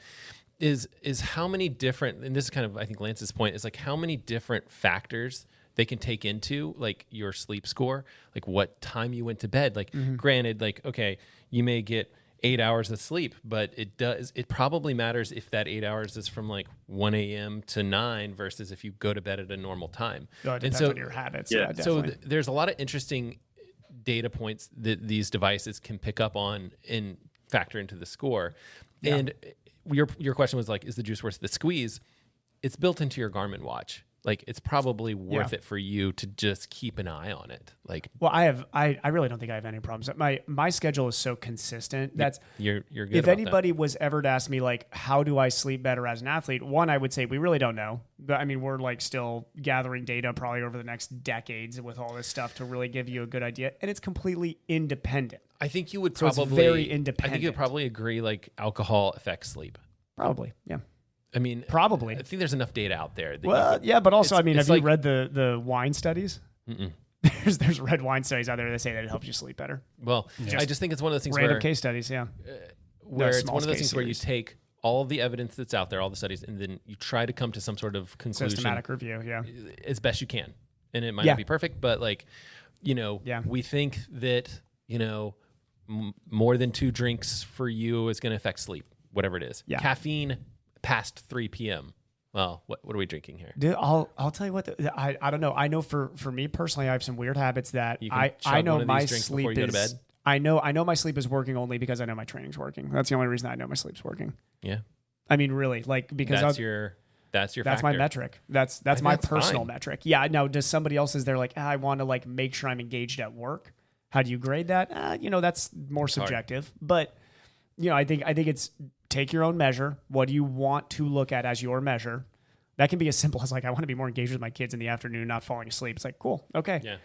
is how many different, and this is kind of, I think, Lance's point, is like how many different factors they can take into like your sleep score, like what time you went to bed. Like granted, like, okay, you may get 8 hours of sleep, but it probably matters if that 8 hours is from like 1 a.m. to 9 versus if you go to bed at a normal time. It depends on your habits. Yeah. So there's a lot of interesting data points that these devices can pick up on and factor into the score. Yeah. And your question was like, is the juice worth the squeeze? It's built into your Garmin watch. Like, it's probably worth it for you to just keep an eye on it. Like, well, I really don't think I have any problems. My schedule is so consistent. That's you're good. If about anybody that. was ever to ask me like, how do I sleep better as an athlete? One, I would say we really don't know. But I mean, we're like still gathering data probably over the next decades with all this stuff to really give you a good idea. And it's completely independent. I think you would So it's probably very independent. I think you'd probably agree like alcohol affects sleep. Probably, yeah. I mean, probably. I think there's enough data out there. Yeah, but also, I mean, have you like, read the wine studies? Mm-mm. There's red wine studies out there that say that it helps you sleep better. Well, I just think it's one of those things random where case studies, where it's one of those things where you take all of the evidence that's out there, all the studies, and then you try to come to some sort of conclusion, systematic review, as best you can. And it might not be perfect, but like, we think that more than 2 drinks for you is going to affect sleep, whatever it is. Yeah. Caffeine past 3 p.m. Well, what are we drinking here? Dude, I'll tell you what. I don't know. I know for me personally, I have some weird habits that I know my sleep is. I know my sleep is working only because I know my training's working. That's the only reason I know my sleep's working. Yeah. I mean, really, like because that's my metric. That's my personal fine. metric. Yeah. Now, does somebody else is there like I want to like make sure I'm engaged at work? How do you grade that? That's more subjective. But I think it's take your own measure. What do you want to look at as your measure? That can be as simple as like, I want to be more engaged with my kids in the afternoon, not falling asleep. It's like, cool. Okay. Yeah.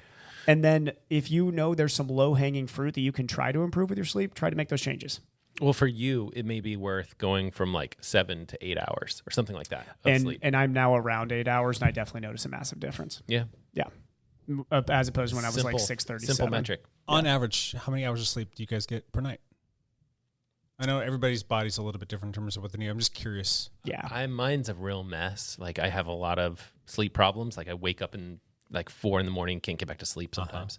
And then if you know there's some low hanging fruit that you can try to improve with your sleep, try to make those changes. Well, for you, it may be worth going from like 7 to 8 hours or something like that of sleep. And I'm now around 8 hours, and I definitely notice a massive difference. Yeah. Yeah. As opposed to when I was like 6:37. Simple metric. On average, how many hours of sleep do you guys get per night? I know everybody's body's a little bit different in terms of what they need. I'm just curious. Yeah. Mine's a real mess. Like, I have a lot of sleep problems. Like, I wake up in like 4 a.m, can't get back to sleep sometimes.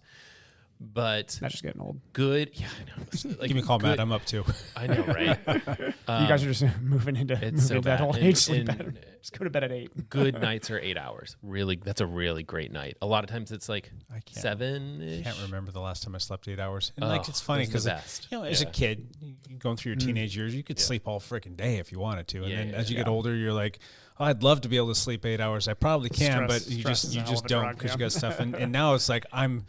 but that's just getting old. Good. Yeah, I know. Give me a call, Matt. I'm up too. I know, right? You guys are just moving into that old age sleep pattern. Just go to bed at 8. Good nights are 8 hours. Really, that's a really great night. A lot of times it's like 7-ish. I can't remember the last time I slept 8 hours. And it's funny because as a kid, going through your teenage years, you could sleep all freaking day if you wanted to. And then as you get older, you're like, oh, I'd love to be able to sleep 8 hours. I probably can, but you just don't because you got stuff. And now it's like I'm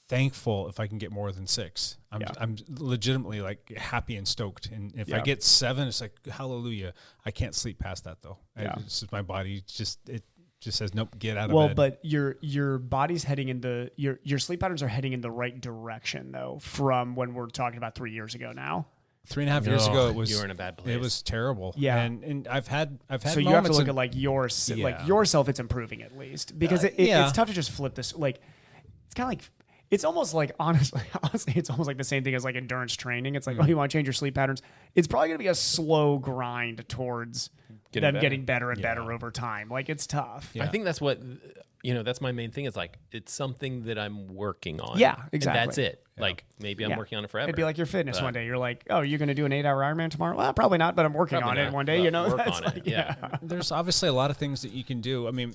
thankful if I can get more than 6. I'm legitimately like happy and stoked. And if I get 7, it's like hallelujah. I can't sleep past that though. It's just my body just says nope, get out of bed. Well, but your body's heading into your sleep patterns are heading in the right direction though from when we're talking about 3 years ago now. 3.5 years ago, it was you were in a bad place. It was terrible. Yeah, and I've had. So you have to look at like yourself. It's improving at least because it's tough to just flip this. Like it's kind of like. It's almost like, honestly, it's almost like the same thing as like endurance training. It's like, oh, you want to change your sleep patterns? It's probably going to be a slow grind towards getting better and better over time. Like, it's tough. Yeah. I think that's what, that's my main thing is like, it's something that I'm working on. Yeah, exactly. And that's it. Yeah. Like, maybe I'm working on it forever. It'd be like your fitness one day. You're like, oh, you're going to do an 8-hour Ironman tomorrow? Well, probably not, but I'm working on it one day. Work on it. Yeah. There's obviously a lot of things that you can do. I mean,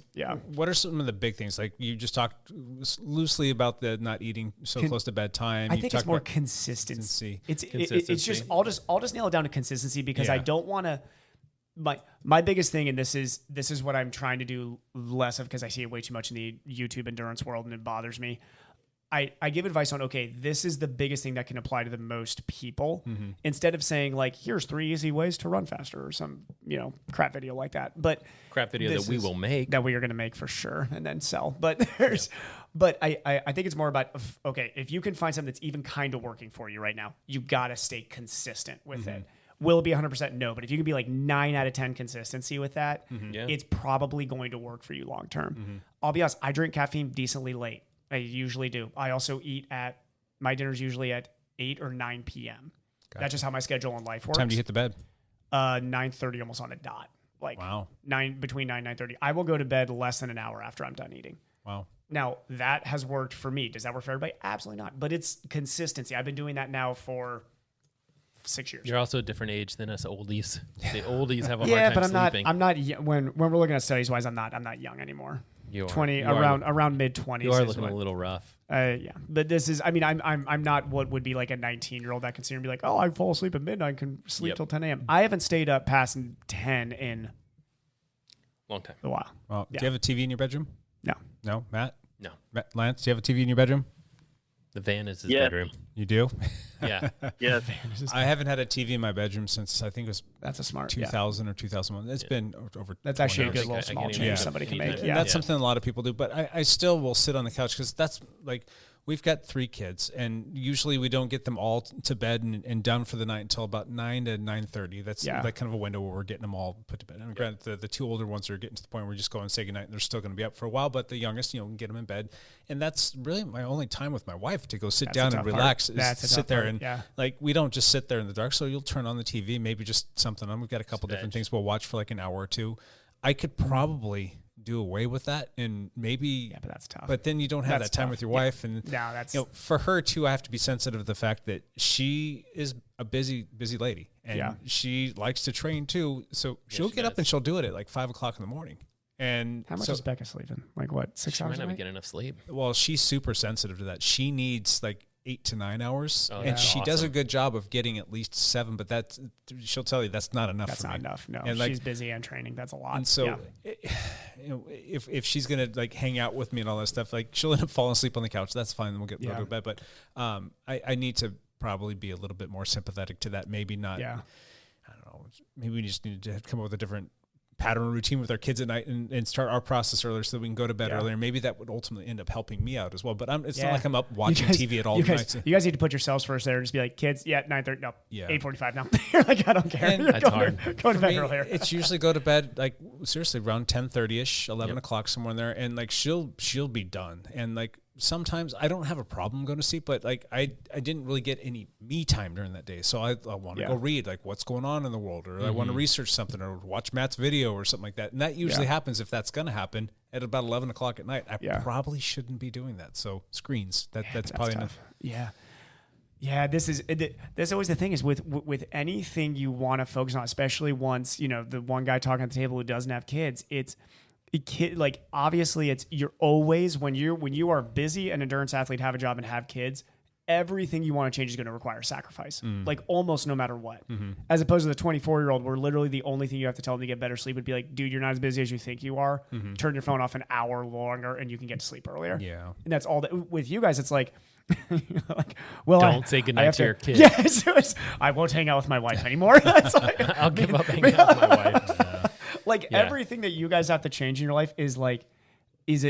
what are some of the big things? Like you just talked loosely about the not eating so close to bedtime. I think it's more consistency. It's just I'll just nail it down to consistency because I don't want to. My biggest thing, and this is what I'm trying to do less of because I see it way too much in the YouTube endurance world and it bothers me. I give advice on, okay, this is the biggest thing that can apply to the most people instead of saying like, here's 3 easy ways to run faster or some, crap video like that. But crap video that we will make. That we are going to make for sure and then sell. But I think it's more about, okay, if you can find something that's even kind of working for you right now, you got to stay consistent with it. Will it be 100%? No. But if you can be like 9 out of 10 consistency with that, it's probably going to work for you long term. I'll be honest, I drink caffeine decently late. I usually do. I also eat my dinner's usually at 8 or 9 p.m. Gotcha. That's just how my schedule in life works. What time do you hit the bed? 9:30, almost on a dot. Like between 9 and 9:30. I will go to bed less than an hour after I'm done eating. Wow. Now that has worked for me. Does that work for everybody? Absolutely not. But it's consistency. I've been doing that now for 6 years. You're also a different age than us oldies. The oldies have a hard time sleeping. I'm not when we're looking at studies wise. I'm not young anymore. You are 20 around mid 20s. You are looking a little rough. Yeah, but this is. I mean, I'm not what would be like a 19-year-old that can sit and be like, oh, I fall asleep at midnight, I can sleep till 10 a.m. I haven't stayed up past 10 in long time. A while. Well, do you have a TV in your bedroom? No, Matt. No, Lance. Do you have a TV in your bedroom? The van is his bedroom. You do? Yeah. Yes. I haven't had a TV in my bedroom since I think it was that's a smart 2000 or 2001. It's been over. That's actually a good little small change somebody can make. And that's something a lot of people do. But I still will sit on the couch because that's like we've got 3 kids, and usually we don't get them all to bed and done for the night until about 9 to 9:30. That's like kind of a window where we're getting them all put to bed. And granted, the 2 older ones are getting to the point where we just go and say goodnight, and they're still going to be up for a while. But the youngest, we can get them in bed, and that's really my only time with my wife to go sit down and relax. Is sit there and like we don't just sit there in the dark. So you'll turn on the TV, maybe just something on. We've got a couple different things we'll watch for like an hour or 2. I could probably do away with that and maybe but that's tough. But then you don't have that time with your wife and that's for her too. I have to be sensitive to the fact that she is a busy lady and she likes to train too, so she'll get up and she'll do it at like 5 o'clock in the morning. And how much is Becca sleeping? Like what, 6 hours? She might not get enough sleep. Well, she's super sensitive to that. She needs like 8 to 9 hours, and she does a good job of getting at least 7. But she'll tell you that's not enough. That's for not me. Enough. No, and she's busy and training. That's a lot. And so, if she's gonna like hang out with me and all that stuff, like she'll end up falling asleep on the couch. That's fine. Then we'll go to bed. But I need to probably be a little bit more sympathetic to that. Maybe not. Yeah. I don't know. Maybe we just need to come up with a different pattern routine with our kids at night and start our process earlier so that we can go to bed earlier. Maybe that would ultimately end up helping me out as well. But it's not like I'm up watching TV at all nights. You guys need to put yourselves first there and just be like, kids, 9:30, no, 8:45 now. You're like, I don't care. And that's hard. Go to bed earlier. It's usually go to bed like seriously around 10:30ish, 11 o'clock somewhere in there, and like she'll be done. And like sometimes I don't have a problem going to sleep, but like I didn't really get any me time during that day. So I want to go read like what's going on in the world, or I want to research something, or watch Matt's video or something like that. And that usually happens if that's going to happen at about 11 o'clock at night. I probably shouldn't be doing that. So screens, that's probably enough. Yeah. Yeah, this is always the thing is with anything you want to focus on, especially once, the one guy talking at the table who doesn't have kids, like obviously you're always when you are busy an endurance athlete, have a job and have kids, everything you want to change is going to require sacrifice, like almost no matter what. As opposed to the 24-year-old where literally the only thing you have to tell them to get better sleep would be like, dude, you're not as busy as you think you are. Turn your phone off an hour longer and you can get to sleep earlier. Yeah. And that's all that with you guys. It's like, well, don't say goodnight to your kid. Yes, I won't hang out with my wife anymore. That's like, I'll give up hanging out with my wife. Everything that you guys have to change in your life is like is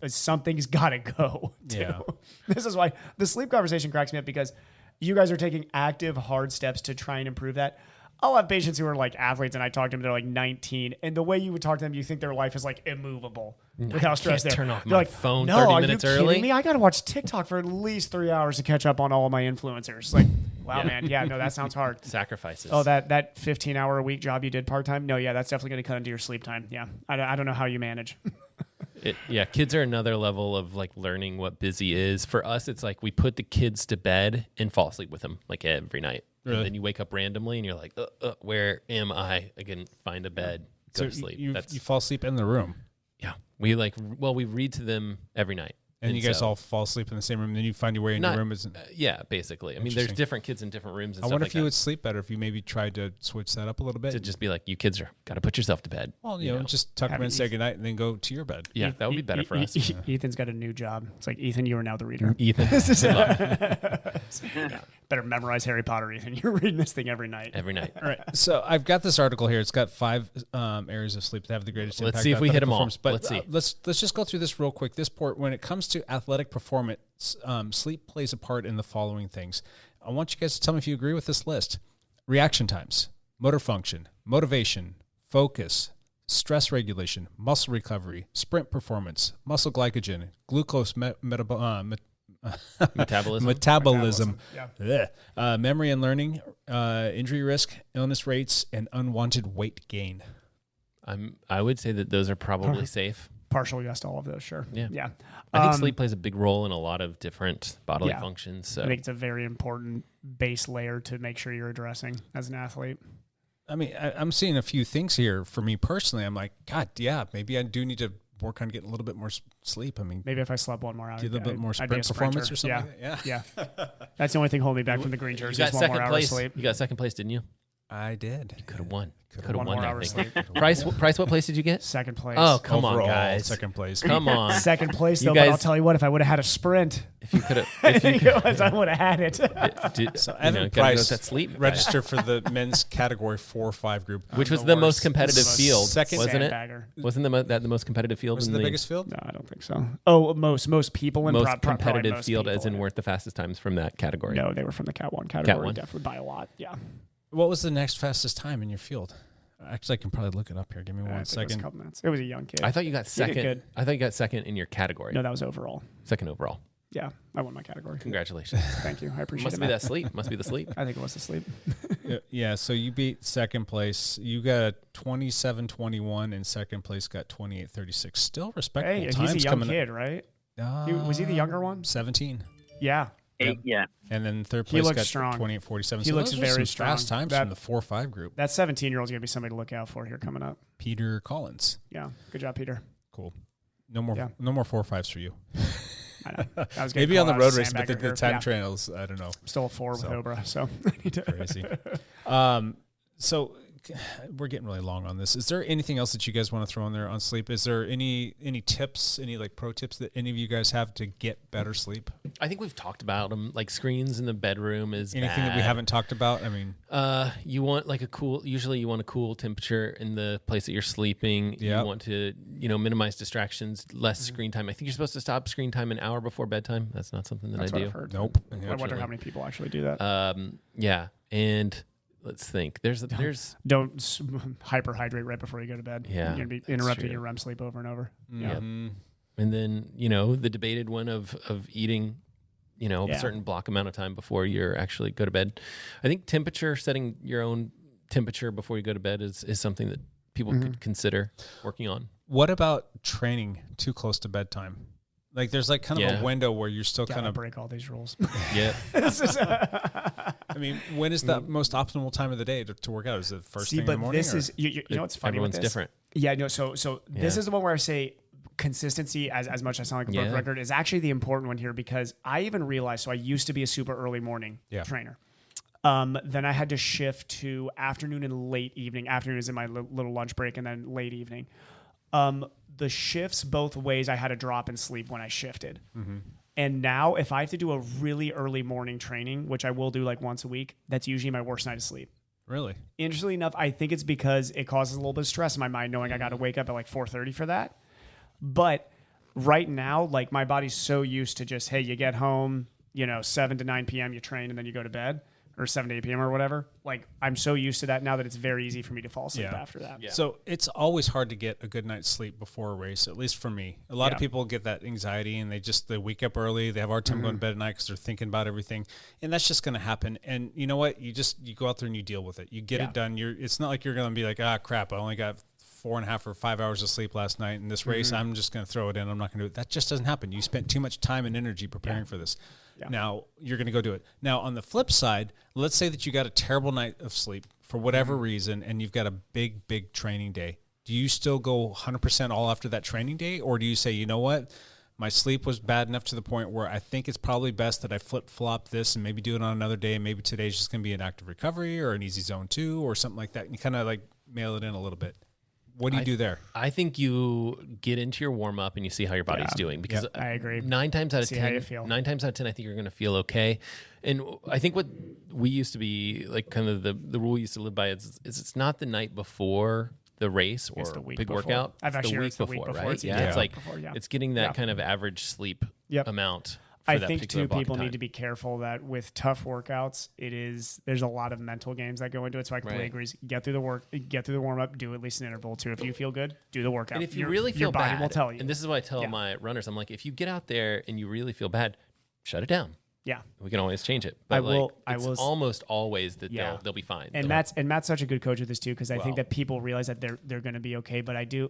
something's got to go. Too. Yeah. This is why the sleep conversation cracks me up, because you guys are taking active, hard steps to try and improve that. I'll have patients who are like athletes, and I talk to them, they're like 19, and the way you would talk to them, you think their life is like immovable with how stressed they are. Turn off They're my like, phone no, 30 minutes are you early. kidding me? I got to watch TikTok for at least 3 hours to catch up on all of my influencers. Like, wow, man. Yeah, no, that sounds hard. Sacrifices. Oh, that 15-hour a week job you did part-time? No, yeah, that's definitely going to cut into your sleep time. Yeah, I don't know how you manage. Kids are another level of like learning what busy is. For us, it's like we put the kids to bed and fall asleep with them like every night. Really? And then you wake up randomly and you're like, where am I? I can find a bed, go to sleep. You fall asleep in the room. Yeah. We read to them every night. And you guys all fall asleep in the same room, and then you find your way in your room. Yeah, basically. I mean, there's different kids in different rooms. And I wonder if you would would sleep better if you maybe tried to switch that up a little bit. To just be like, you kids got to put yourself to bed. Well, you know, just tuck them in, say goodnight, and then go to your bed. Yeah, that would be better for us. Ethan's got a new job. It's like, Ethan, you are now the reader. Ethan. Better memorize Harry Potter, Ethan. You're reading this thing every night. Every night. All right. So I've got this article here. It's got 5 areas of sleep that have the greatest impact. Let's see if we hit them all. But let's see. Let's just go through this real quick. When it comes to athletic performance, sleep plays a part in the following things. I want you guys to tell me if you agree with this list. Reaction times, motor function, motivation, focus, stress regulation, muscle recovery, sprint performance, muscle glycogen, glucose metabolism, memory and learning, injury risk, illness rates, and unwanted weight gain. I would say that those are probably safe. Partial yes to all of those, sure. Yeah. I think sleep plays a big role in a lot of different bodily functions. So I think it's a very important base layer to make sure you're addressing as an athlete. I mean, I'm seeing a few things here for me personally. I'm like, God, yeah, maybe I do need to work on getting a little bit more sleep. I mean, maybe if I slept 1 more hour, get a little bit more sprint performance or something. Yeah. That's the only thing holding me back from the green jersey. You got 1 more hour of sleep. You got second place, didn't you? I did. You could have won. Could have won that thing. Price, what place did you get? Second place. Oh, come Overall, on, guys. Second place. Come on. Second place, though, but I'll tell you what, if I would have had a sprint, if you could have, I would have had it. So Evan Price register for the men's category 4-5 group, which was the most competitive field, second, wasn't it? Wasn't that the most competitive field? Was it the biggest field? No, I don't think so. Oh, most people in most competitive field, as in worth the fastest times from that category. No, they were from the Cat 1 category, definitely by a lot. Yeah. What was the next fastest time in your field? Actually, I can probably look it up here. Give me 1 second. It was a couple minutes. It was a young kid. I thought you got second. I thought you got second in your category. No, that was overall. Second overall. Yeah, I won my category. Congratulations. Thank you. I appreciate it. Must be that sleep. Must be the sleep. I think it was the sleep. Yeah, so you beat second place. You got 27-21, and second place got 28-36. Still respectable times. He's a young kid, right? Was he the younger one? 17. Yeah. Yeah. And then third place got strong. 28-47. He looks very strong. Fast times from the 4-5 group. That 17-year-old's going to be somebody to look out for here coming up. Peter Collins. Yeah. Good job, Peter. Cool. No more 4-5s for you. I know. Maybe on the road race, but the time trails, I don't know. I'm still a 4 with Obra, so I need to. Crazy. So we're getting really long on this. Is there anything else that you guys want to throw in there on sleep? Is there any tips, any like pro tips that any of you guys have to get better sleep? I think we've talked about them. Like screens in the bedroom is anything that we haven't talked about. I mean, you want like usually you want a cool temperature in the place that you're sleeping. Yep. You want to, minimize distractions, less screen time. I think you're supposed to stop screen time an hour before bedtime. That's not something that I do. I've heard. Nope. I wonder how many people actually do that. Yeah. And let's think. There's don't hyperhydrate right before you go to bed. Yeah, you're gonna be interrupting your REM sleep over and over. Mm-hmm. And then, the debated one of eating, a certain block amount of time before you're actually go to bed. I think setting your own temperature before you go to bed is something that people could consider working on. What about training too close to bedtime? Like there's like kind of a window where you're still kind of break all these rules. Yeah. I mean, when is the most optimal time of the day to work out? Is it first thing in the morning? This is you know what's funny Everyone's with this? different. Yeah, no. So this is the one where I say consistency, as much as I sound like a broken record, is actually the important one here, because I even realized. So I used to be a super early morning trainer. Then I had to shift to afternoon and late evening. Afternoon is in my little lunch break, and then late evening. The shifts both ways, I had a drop in sleep when I shifted. Mm-hmm. And now if I have to do a really early morning training, which I will do like once a week, that's usually my worst night of sleep. Really? Interestingly enough, I think it's because it causes a little bit of stress in my mind knowing I got to wake up at like 4:30 for that. But right now, like my body's so used to just, hey, you get home, 7 to 9 p.m., you train, and then you go to bed. Or 7 to 8 p.m. or whatever. Like, I'm so used to that now that it's very easy for me to fall asleep after that. Yeah. So it's always hard to get a good night's sleep before a race, at least for me. A lot of people get that anxiety and they wake up early. They have a hard time going to bed at night because they're thinking about everything. And that's just going to happen. And you know what? You go out there and you deal with it. You get it done. It's not like you're going to be like, crap, I only got 4.5 or 5 hours of sleep last night in this race. I'm just going to throw it in. I'm not going to do it. That just doesn't happen. You spent too much time and energy preparing for this. Yeah. Now you're going to go do it. Now on the flip side, let's say that you got a terrible night of sleep for whatever reason, and you've got a big training day. Do you still go 100% all after that training day? Or do you say, you know what, my sleep was bad enough to the point where I think it's probably best that I flip-flop this and maybe do it on another day. And maybe today's just going to be an active recovery or an easy zone 2 or something like that. And you kind of like mail it in a little bit. What do you do there? I think you get into your warm up and you see how your body's doing, because I agree. 9 times out of 10, how you feel. 9 times out of 10, I think you're going to feel okay. And I think what we used to be like, kind of the rule we used to live by is it's not the night before the race or the week big before. workout. I've it's actually the heard it's the week before, right? it's It's like before, it's getting that kind of average sleep amount. I think too, people need to be careful that with tough workouts, there's a lot of mental games that go into it. So I completely agree. Get through the warm up, do at least an interval too. If you feel good, do the workout. And if you really feel your body bad, will tell you. And this is what I tell my runners. I'm like, if you get out there and you really feel bad, shut it down. Yeah, we can always change it. But it's almost always that they'll be fine. And Matt's such a good coach with this too, because I think that people realize that they're going to be okay. But I don't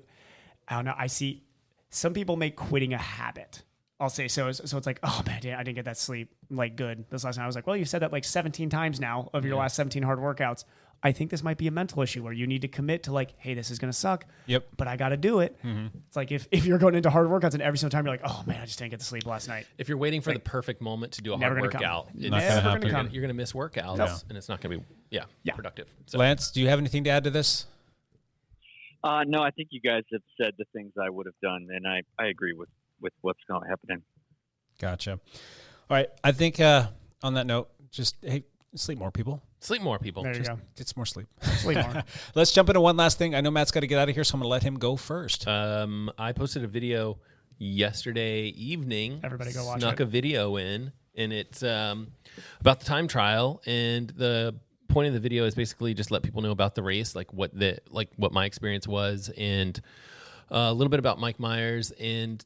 know. I see some people make quitting a habit. I'll say so it's like, oh man, I didn't get that sleep like good this last night. I was like, well, you've said that like 17 times now of your last 17 hard workouts. I think this might be a mental issue where you need to commit to like, hey, this is going to suck. Yep. But I got to do it. Mm-hmm. It's like if you're going into hard workouts and every single time you're like, oh man, I just didn't get the sleep last night. If you're waiting for the perfect moment to do a hard workout, you're going to miss workouts and it's not going to be productive. So. Lance, do you have anything to add to this? No, I think you guys have said the things I would have done, and I agree with what's going to happen. Gotcha. All right. I think on that note, just, hey, sleep more, people. Sleep more, people. There you go. Get some more sleep. Sleep more. Let's jump into one last thing. I know Matt's got to get out of here, so I'm going to let him go first. I posted a video yesterday evening. Everybody go watch it. Snuck a video in, and it's about the time trial, and the point of the video is basically just let people know about the race, like what my experience was, and a little bit about Mike Myers, and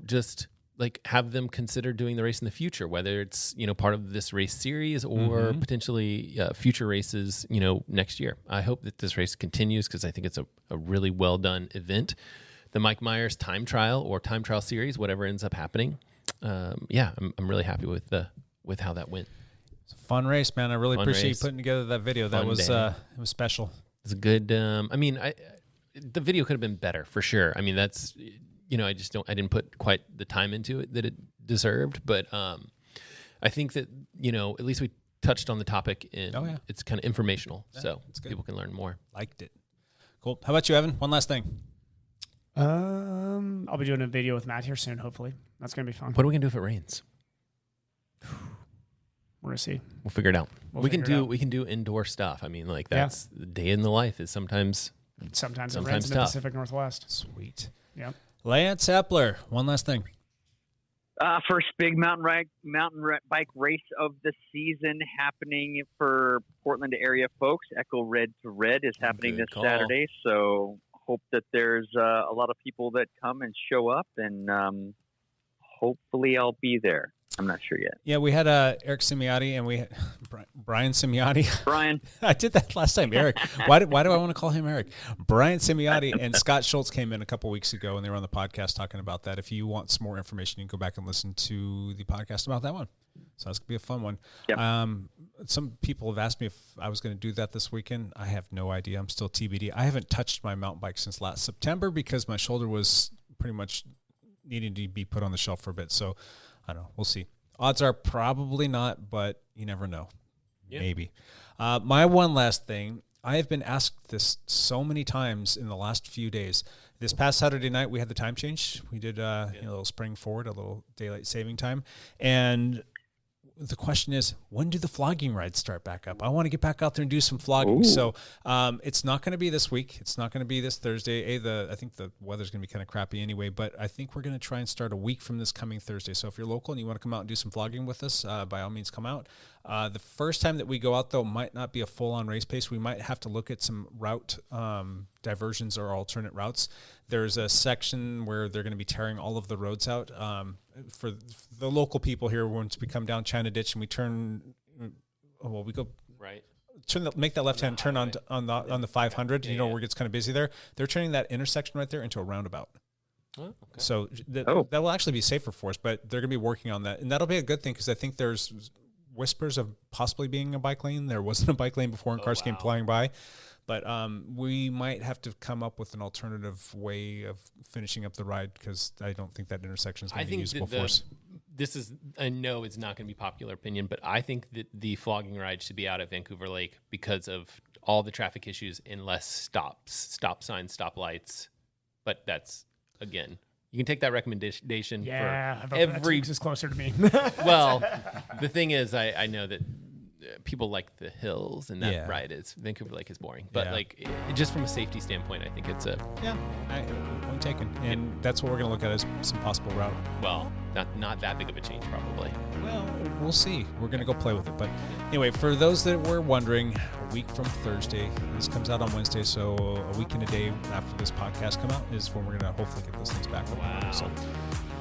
just like have them consider doing the race in the future, whether it's part of this race series or potentially future races next year. I hope that this race continues because I think it's a really well done event. The Mike Myers time trial or time trial series, whatever ends up happening, I'm really happy with how that went. It's a fun race, man. I really appreciate you putting together that video. That was it was special. It's a good. The video could have been better for sure. I mean, that's. I didn't put quite the time into it that it deserved, but I think that, at least we touched on the topic and it's kind of informational, so people can learn more. Liked it. Cool. How about you, Evan? One last thing. I'll be doing a video with Matt here soon, hopefully. That's going to be fun. What are we going to do if it rains? We're going to see. We'll figure it out. We can do indoor stuff. I mean, like that's the day in the life is sometimes it rains in the Pacific Northwest. Sweet. Yep. Lance Epler, one last thing. First big mountain bike race of the season happening for Portland area folks. Echo Red to Red is happening this Saturday, so hope that there's a lot of people that come and show up, and hopefully I'll be there. I'm not sure yet. Yeah, we had Eric Simiotti and we had Brian Simiotti. Brian. I did that last time, Eric. Why do I want to call him Eric? Brian Simiotti and Scott Schultz came in a couple weeks ago, and they were on the podcast talking about that. If you want some more information, you can go back and listen to the podcast about that one. So that's going to be a fun one. Yep. Some people have asked me if I was going to do that this weekend. I have no idea. I'm still TBD. I haven't touched my mountain bike since last September because my shoulder was pretty much needing to be put on the shelf for a bit. So I don't know. We'll see. Odds are probably not, but you never know. Yeah. Maybe. My one last thing. I have been asked this so many times in the last few days. This past Saturday night, we had the time change. We did a little spring forward, a little daylight saving time. And the question is, when do the flogging rides start back up? I want to get back out there and do some flogging. Ooh. So it's not going to be this week. It's not going to be this Thursday. I think the weather's going to be kind of crappy anyway, but I think we're going to try and start a week from this coming Thursday. So if you're local and you want to come out and do some flogging with us, by all means, come out. The first time that we go out, though, might not be a full-on race pace. We might have to look at some route diversions or alternate routes. There's a section where they're going to be tearing all of the roads out. For the local people here, once we come down China Ditch and we turn, we go right. Make that left hand turn on the 500. Yeah, where it gets kind of busy there. They're turning that intersection right there into a roundabout. Oh, okay. So that will actually be safer for us. But they're going to be working on that, and that'll be a good thing because I think there's whispers of possibly being a bike lane. There wasn't a bike lane before, and cars came flying by. But we might have to come up with an alternative way of finishing up the ride because I don't think that intersection is going to be usable for us. I know it's not going to be popular opinion, but I think that the flogging ride should be out at Vancouver Lake because of all the traffic issues and less stop signs, stop lights. But that's, again, you can take that recommendation for every... is closer to me. Well, the thing is, I know that people like the hills, and that ride is Vancouver Lake is boring. But just from a safety standpoint, I think it's a point taken, and that's what we're going to look at as some possible route. Well, not that big of a change, probably. Well, we'll see. We're going to go play with it. But anyway, for those that were wondering, a week from Thursday, this comes out on Wednesday, so a week and a day after this podcast come out is when we're going to hopefully get those things back. Wow. So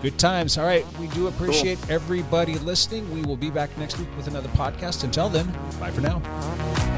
good times. All right. We do appreciate everybody listening. We will be back next week with another podcast. Until then, bye for now.